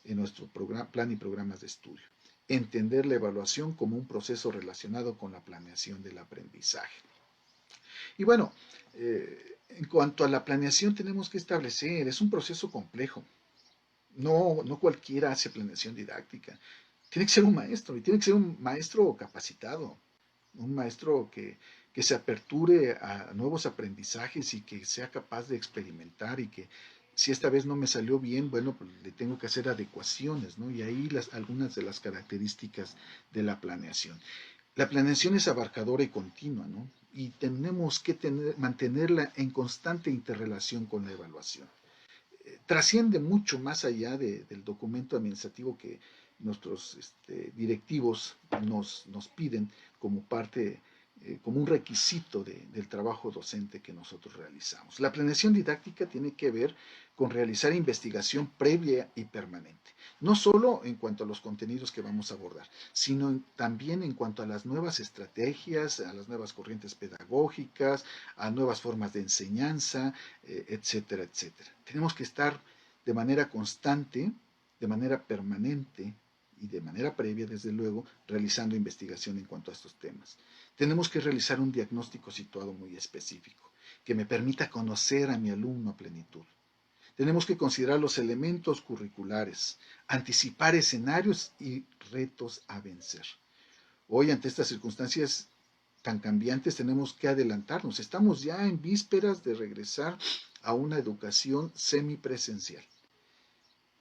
en nuestro plan y programas de estudio. Entender la evaluación como un proceso relacionado con la planeación del aprendizaje. Y bueno, en cuanto a la planeación tenemos que establecer, es un proceso complejo. No cualquiera hace planeación didáctica. Tiene que ser un maestro y tiene que ser un maestro capacitado, un maestro que se aperture a nuevos aprendizajes y que sea capaz de experimentar y que si esta vez no me salió bien, bueno, pues le tengo que hacer adecuaciones, ¿no? Y ahí algunas de las características de la planeación. La planeación es abarcadora y continua, ¿no? Y tenemos que mantenerla en constante interrelación con la evaluación. Trasciende mucho más allá del documento administrativo que nuestros directivos nos piden como parte, como un requisito del trabajo docente que nosotros realizamos. La planeación didáctica tiene que ver con realizar investigación previa y permanente, no solo en cuanto a los contenidos que vamos a abordar, sino también en cuanto a las nuevas estrategias, a las nuevas corrientes pedagógicas, a nuevas formas de enseñanza, etcétera, etcétera. Tenemos que estar de manera constante, de manera permanente y de manera previa, desde luego, realizando investigación en cuanto a estos temas. Tenemos que realizar un diagnóstico situado muy específico, que me permita conocer a mi alumno a plenitud. Tenemos que considerar los elementos curriculares, anticipar escenarios y retos a vencer. Hoy, ante estas circunstancias tan cambiantes, tenemos que adelantarnos. Estamos ya en vísperas de regresar a una educación semipresencial,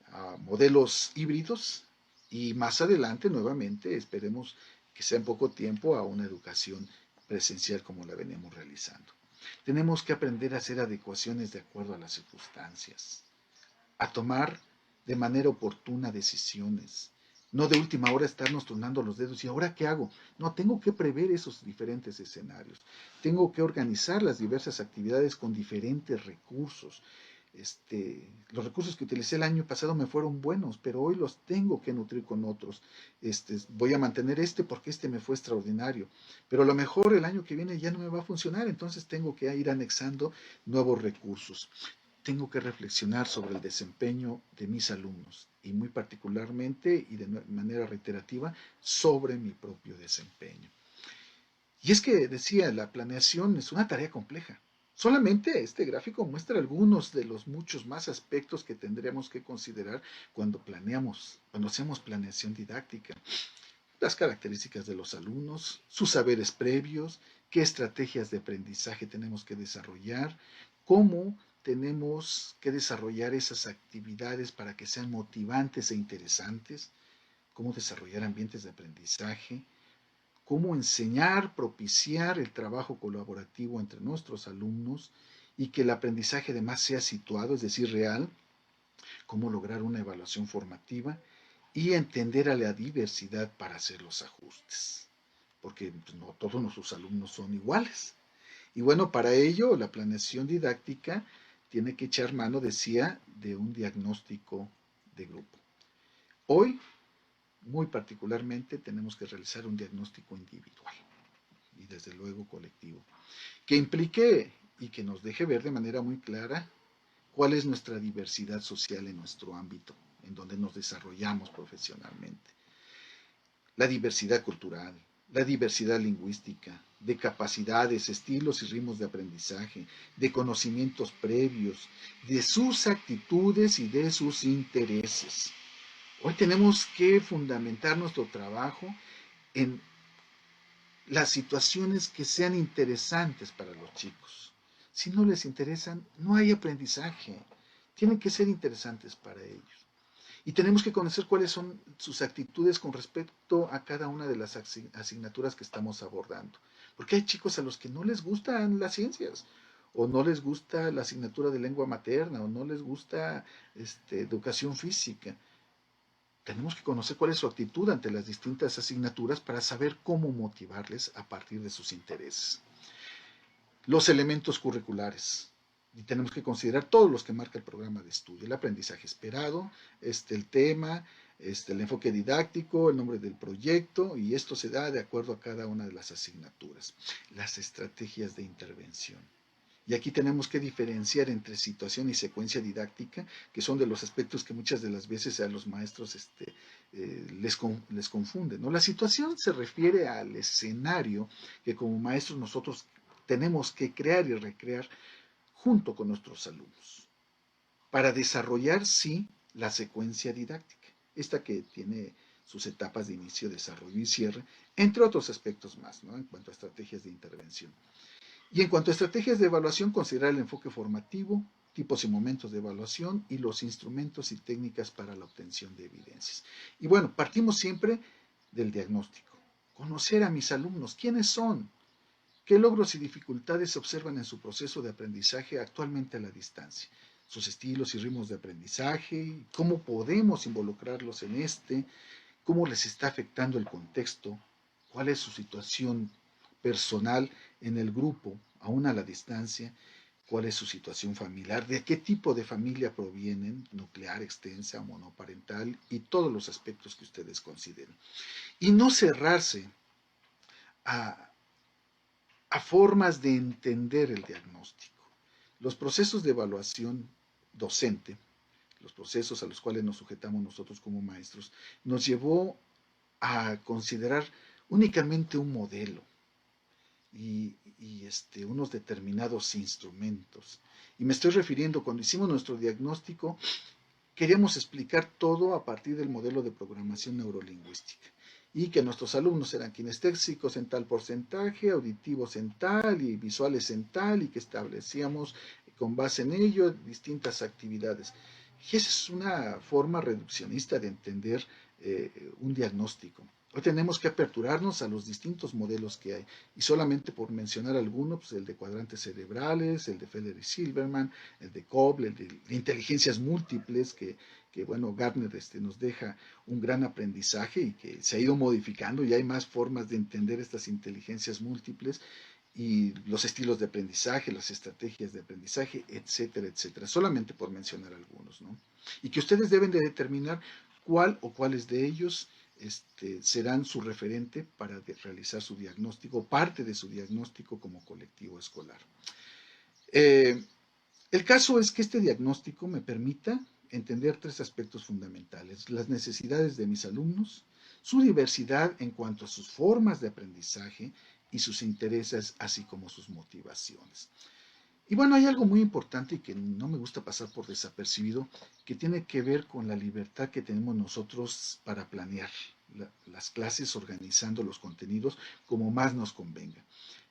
a modelos híbridos y más adelante, nuevamente, esperemos que sea en poco tiempo, a una educación presencial como la venimos realizando. Tenemos que aprender a hacer adecuaciones de acuerdo a las circunstancias, a tomar de manera oportuna decisiones, no de última hora estarnos tronando los dedos y ahora qué hago. No, tengo que prever esos diferentes escenarios, tengo que organizar las diversas actividades con diferentes recursos. Los recursos que utilicé el año pasado me fueron buenos, pero hoy los tengo que nutrir con otros. Voy a mantener porque me fue extraordinario, pero a lo mejor el año que viene ya no me va a funcionar, entonces tengo que ir anexando nuevos recursos. Tengo que reflexionar sobre el desempeño de mis alumnos y muy particularmente y de manera reiterativa sobre mi propio desempeño. Y es que decía, la planeación es una tarea compleja. Solamente este gráfico muestra algunos de los muchos más aspectos que tendremos que considerar cuando cuando hacemos planeación didáctica. Las características de los alumnos, sus saberes previos, qué estrategias de aprendizaje tenemos que desarrollar, cómo tenemos que desarrollar esas actividades para que sean motivantes e interesantes, cómo desarrollar ambientes de aprendizaje, cómo enseñar, propiciar el trabajo colaborativo entre nuestros alumnos y que el aprendizaje además sea situado, es decir, real, cómo lograr una evaluación formativa y entender a la diversidad para hacer los ajustes, porque pues, no todos nuestros alumnos son iguales. Y bueno, para ello la planeación didáctica tiene que echar mano, decía, de un diagnóstico de grupo. Hoy, muy particularmente, tenemos que realizar un diagnóstico individual y desde luego colectivo, que implique y que nos deje ver de manera muy clara cuál es nuestra diversidad social en nuestro ámbito, en donde nos desarrollamos profesionalmente. La diversidad cultural, la diversidad lingüística, de capacidades, estilos y ritmos de aprendizaje, de conocimientos previos, de sus actitudes y de sus intereses. Hoy tenemos que fundamentar nuestro trabajo en las situaciones que sean interesantes para los chicos. Si no les interesan, no hay aprendizaje. Tienen que ser interesantes para ellos. Y tenemos que conocer cuáles son sus actitudes con respecto a cada una de las asignaturas que estamos abordando. Porque hay chicos a los que no les gustan las ciencias, o no les gusta la asignatura de lengua materna, o no les gusta educación física. Tenemos que conocer cuál es su actitud ante las distintas asignaturas para saber cómo motivarles a partir de sus intereses. Los elementos curriculares. Y tenemos que considerar todos los que marca el programa de estudio. El aprendizaje esperado, el tema, el enfoque didáctico, el nombre del proyecto, y esto se da de acuerdo a cada una de las asignaturas. Las estrategias de intervención. Y aquí tenemos que diferenciar entre situación y secuencia didáctica, que son de los aspectos que muchas de las veces a los maestros les confunden, ¿no? La situación se refiere al escenario que como maestros nosotros tenemos que crear y recrear junto con nuestros alumnos para desarrollar, sí, la secuencia didáctica, esta que tiene sus etapas de inicio, desarrollo y cierre, entre otros aspectos más, ¿no? En cuanto a estrategias de intervención. Y en cuanto a estrategias de evaluación, considerar el enfoque formativo, tipos y momentos de evaluación y los instrumentos y técnicas para la obtención de evidencias. Y bueno, partimos siempre del diagnóstico. conocer a mis alumnos, quiénes son, qué logros y dificultades se observan en su proceso de aprendizaje actualmente a la distancia, sus estilos y ritmos de aprendizaje, cómo podemos involucrarlos en cómo les está afectando el contexto, cuál es su situación personal en el grupo, aún a la distancia, cuál es su situación familiar, de qué tipo de familia provienen, nuclear, extensa, monoparental, y todos los aspectos que ustedes consideren. Y no cerrarse a, a formas de entender el diagnóstico. Los procesos de evaluación docente, los procesos a los cuales nos sujetamos nosotros como maestros, nos llevó a considerar únicamente un modelo y unos determinados instrumentos. Y me estoy refiriendo, cuando hicimos nuestro diagnóstico, queríamos explicar todo a partir del modelo de programación neurolingüística y que nuestros alumnos eran kinestésicos en tal porcentaje, auditivos en tal y visuales en tal, y que establecíamos con base en ello distintas actividades. Y esa es una forma reduccionista de entender un diagnóstico. Hoy tenemos que aperturarnos a los distintos modelos que hay. Y solamente por mencionar algunos, pues el de cuadrantes cerebrales, el de Feller y Silverman, el de Cobb, el de inteligencias múltiples, que bueno, Gardner nos deja un gran aprendizaje y que se ha ido modificando y hay más formas de entender estas inteligencias múltiples y los estilos de aprendizaje, las estrategias de aprendizaje, etcétera, etcétera. Solamente por mencionar algunos, ¿no? Y que ustedes deben de determinar cuál o cuáles de ellos serán su referente para realizar su diagnóstico, parte de su diagnóstico como colectivo escolar. El caso es que este diagnóstico me permita entender tres aspectos fundamentales: las necesidades de mis alumnos, su diversidad en cuanto a sus formas de aprendizaje y sus intereses, así como sus motivaciones. Y bueno, hay algo muy importante y que no me gusta pasar por desapercibido, que tiene que ver con la libertad que tenemos nosotros para planear las clases, organizando los contenidos como más nos convenga.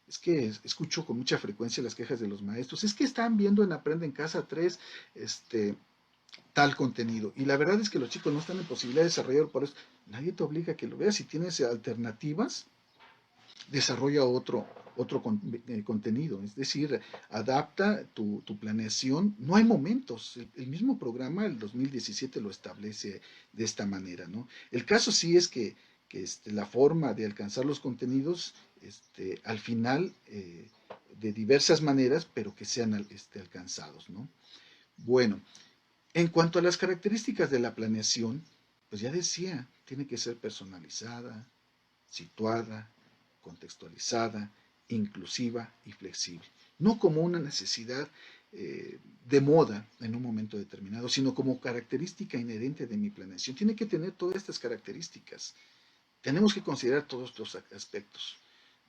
Es que escucho con mucha frecuencia las quejas de los maestros, es que están viendo en Aprende en Casa 3 tal contenido. Y la verdad es que los chicos no están en posibilidad de desarrollar, por eso nadie te obliga a que lo veas. Si tienes alternativas, desarrolla otro contenido, es decir, adapta tu planeación. No hay momentos, el mismo programa, el 2017 lo establece de esta manera, ¿no? El caso sí es que la forma de alcanzar los contenidos, al final, de diversas maneras, pero que sean alcanzados, ¿no? Bueno, en cuanto a las características de la planeación, pues ya decía, tiene que ser personalizada, situada, contextualizada, inclusiva y flexible. No como una necesidad de moda en un momento determinado, sino como característica inherente de mi planeación. Tiene que tener todas estas características. Tenemos que considerar todos estos aspectos.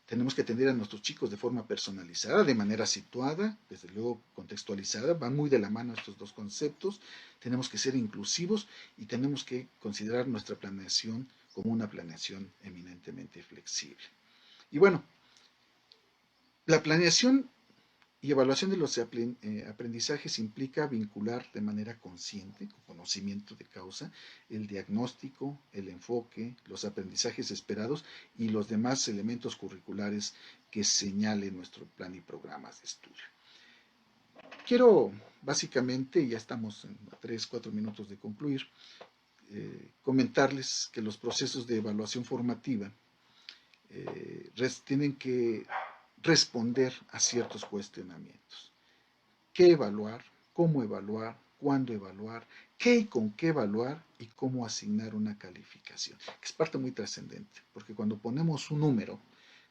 Tenemos que atender a nuestros chicos de forma personalizada, de manera situada, desde luego contextualizada. Van muy de la mano estos dos conceptos. Tenemos que ser inclusivos y tenemos que considerar nuestra planeación como una planeación eminentemente flexible. Y bueno, la planeación y evaluación de los aprendizajes implica vincular de manera consciente, con conocimiento de causa, el diagnóstico, el enfoque, los aprendizajes esperados y los demás elementos curriculares que señale nuestro plan y programas de estudio. Quiero básicamente, ya estamos a 3-4 minutos de concluir, comentarles que los procesos de evaluación formativa tienen que responder a ciertos cuestionamientos. ¿Qué evaluar? ¿Cómo evaluar? ¿Cuándo evaluar? ¿Qué y con qué evaluar? Y cómo asignar una calificación. Que es parte muy trascendente, porque cuando ponemos un número,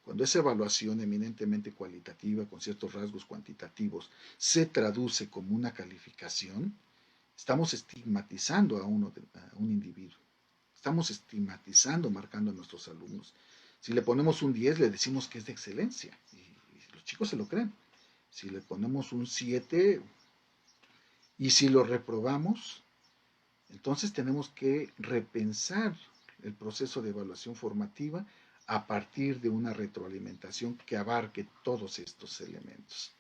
cuando esa evaluación eminentemente cualitativa, con ciertos rasgos cuantitativos, se traduce como una calificación, estamos estigmatizando a un individuo. Estamos estigmatizando, marcando a nuestros alumnos. Si le ponemos un 10, le decimos que es de excelencia. Y los chicos se lo creen. Si le ponemos un 7 y si lo reprobamos, entonces tenemos que repensar el proceso de evaluación formativa a partir de una retroalimentación que abarque todos estos elementos.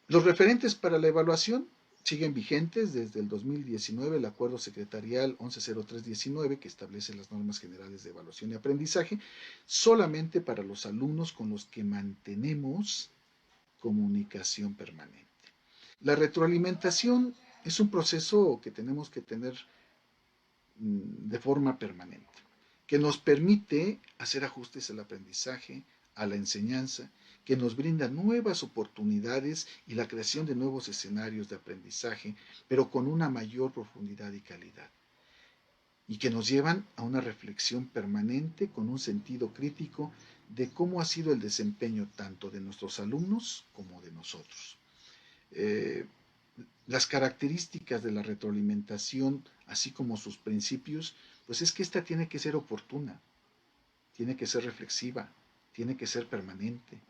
Los referentes para la evaluación, siguen vigentes desde el 2019 el Acuerdo Secretarial 110319, que establece las normas generales de evaluación y aprendizaje, solamente para los alumnos con los que mantenemos comunicación permanente. La retroalimentación es un proceso que tenemos que tener de forma permanente, que nos permite hacer ajustes al aprendizaje, a la enseñanza, que nos brinda nuevas oportunidades y la creación de nuevos escenarios de aprendizaje, pero con una mayor profundidad y calidad, y que nos llevan a una reflexión permanente con un sentido crítico de cómo ha sido el desempeño tanto de nuestros alumnos como de nosotros. Eh, las características de la retroalimentación, así como sus principios, pues es que esta tiene que ser oportuna, tiene que ser reflexiva, tiene que ser permanente,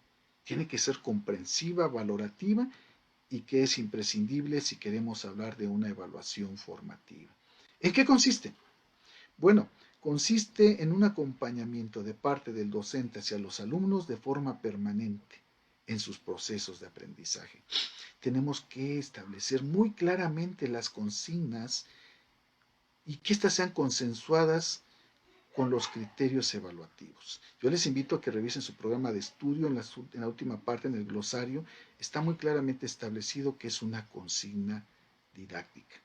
tiene que ser comprensiva, valorativa y que es imprescindible si queremos hablar de una evaluación formativa. ¿En qué consiste? Bueno, consiste en un acompañamiento de parte del docente hacia los alumnos de forma permanente en sus procesos de aprendizaje. Tenemos que establecer muy claramente las consignas y que éstas sean consensuadas con los criterios evaluativos. Yo les invito a que revisen su programa de estudio en la última parte, en el glosario, está muy claramente establecido que es una consigna didáctica.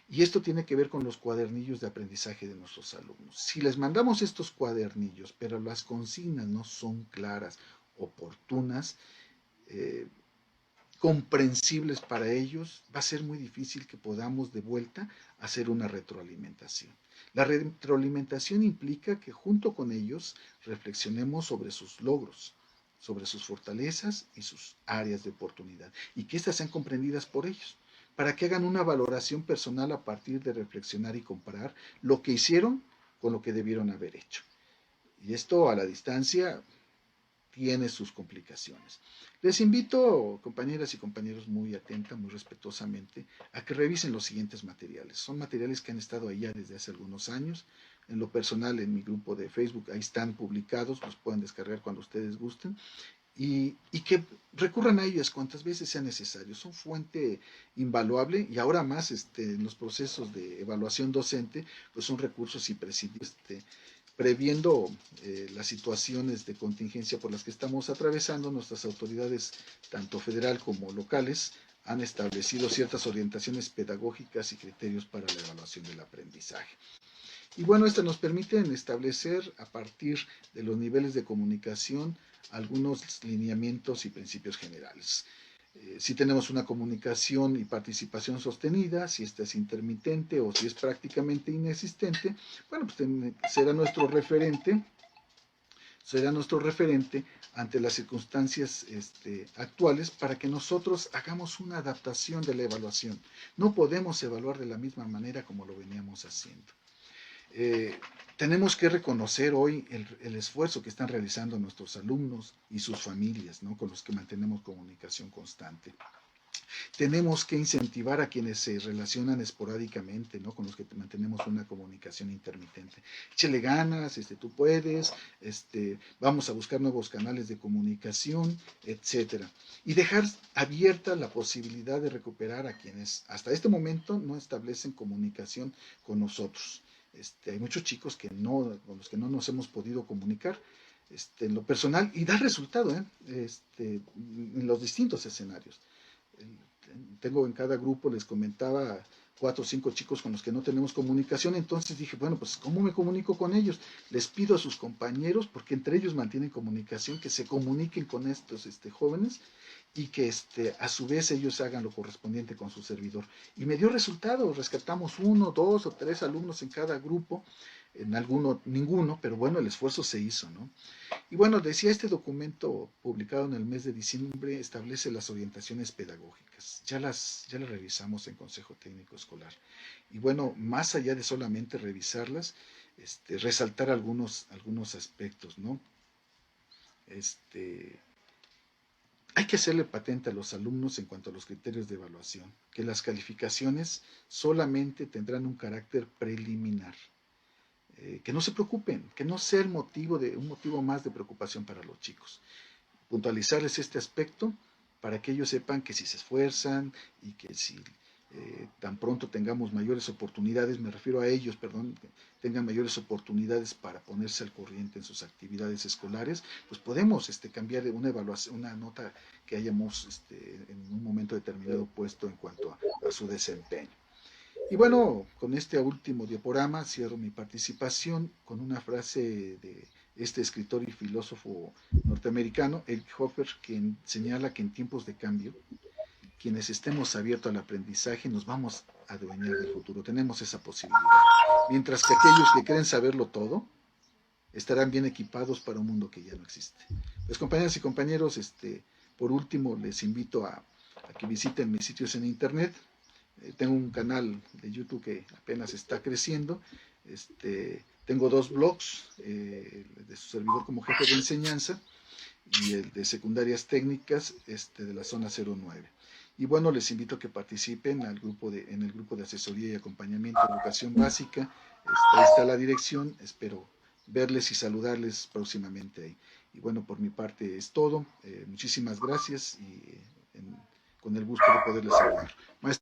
Y esto tiene que ver con los cuadernillos de aprendizaje de nuestros alumnos. Si les mandamos estos cuadernillos, pero las consignas no son claras, oportunas, eh, comprensibles para ellos, va a ser muy difícil que podamos de vuelta hacer una retroalimentación. La retroalimentación implica que junto con ellos reflexionemos sobre sus logros, sobre sus fortalezas y sus áreas de oportunidad, y que éstas sean comprendidas por ellos, para que hagan una valoración personal a partir de reflexionar y comparar lo que hicieron con lo que debieron haber hecho. Y esto a la distancia tiene sus complicaciones. Les invito, compañeras y compañeros, muy atenta, muy respetuosamente, a que revisen los siguientes materiales. Son materiales que han estado ahí ya desde hace algunos años. En lo personal, en mi grupo de Facebook, ahí están publicados, los pueden descargar cuando ustedes gusten. Y que recurran a ellas cuantas veces sea necesario. Son fuente invaluable y ahora más en los procesos de evaluación docente, pues son recursos imprescindibles. Previendo las situaciones de contingencia por las que estamos atravesando, nuestras autoridades, tanto federal como locales, han establecido ciertas orientaciones pedagógicas y criterios para la evaluación del aprendizaje. Y bueno, estas nos permiten establecer a partir de los niveles de comunicación algunos lineamientos y principios generales. Si tenemos una comunicación y participación sostenida, si esta es intermitente o si es prácticamente inexistente, bueno, pues será nuestro referente ante las circunstancias actuales para que nosotros hagamos una adaptación de la evaluación. No podemos evaluar de la misma manera como lo veníamos haciendo. Tenemos que reconocer hoy el esfuerzo que están realizando nuestros alumnos y sus familias, ¿no?, con los que mantenemos comunicación constante. Tenemos que incentivar a quienes se relacionan esporádicamente, ¿no?, con los que mantenemos una comunicación intermitente. Échale ganas, tú puedes, vamos a buscar nuevos canales de comunicación, etcétera. Y dejar abierta la posibilidad de recuperar a quienes hasta este momento no establecen comunicación con nosotros. Hay muchos chicos con los que no nos hemos podido comunicar en lo personal y da resultado en los distintos escenarios. Tengo en cada grupo, les comentaba, 4 o 5 chicos con los que no tenemos comunicación, entonces dije, bueno, pues ¿cómo me comunico con ellos? Les pido a sus compañeros, porque entre ellos mantienen comunicación, que se comuniquen con estos jóvenes y que a su vez ellos hagan lo correspondiente con su servidor. Y me dio resultado, rescatamos 1, 2 o 3 alumnos en cada grupo, en alguno ninguno, pero bueno, el esfuerzo se hizo, ¿no? Y bueno, decía, este documento publicado en el mes de diciembre establece las orientaciones pedagógicas. Ya las revisamos en Consejo Técnico Escolar. Y bueno, más allá de solamente revisarlas, resaltar algunos aspectos, ¿no? Hay que hacerle patente a los alumnos en cuanto a los criterios de evaluación, que las calificaciones solamente tendrán un carácter preliminar. Que no se preocupen, que no sea un motivo más de preocupación para los chicos. Puntualizarles este aspecto para que ellos sepan que si se esfuerzan y que si tan pronto tengamos mayores oportunidades, me refiero a ellos, perdón, tengan mayores oportunidades para ponerse al corriente en sus actividades escolares, pues podemos cambiar una evaluación, una nota que hayamos en un momento determinado puesto en cuanto a su desempeño. Y bueno, con este último diaporama cierro mi participación con una frase de este escritor y filósofo norteamericano, Eric Hoffer, quien señala que en tiempos de cambio, quienes estemos abiertos al aprendizaje nos vamos a adueñar del futuro, tenemos esa posibilidad. Mientras que aquellos que creen saberlo todo estarán bien equipados para un mundo que ya no existe. Pues compañeras y compañeros, por último les invito a que visiten mis sitios en internet. Tengo un canal de YouTube que apenas está creciendo. Tengo 2 blogs, de su servidor como jefe de enseñanza y el de secundarias técnicas de la zona 09. Y bueno, les invito a que participen en el grupo de asesoría y acompañamiento de educación básica. Ahí está la dirección, espero verles y saludarles próximamente ahí. Y bueno, por mi parte es todo. Muchísimas gracias y con el gusto de poderles saludar. Maestro.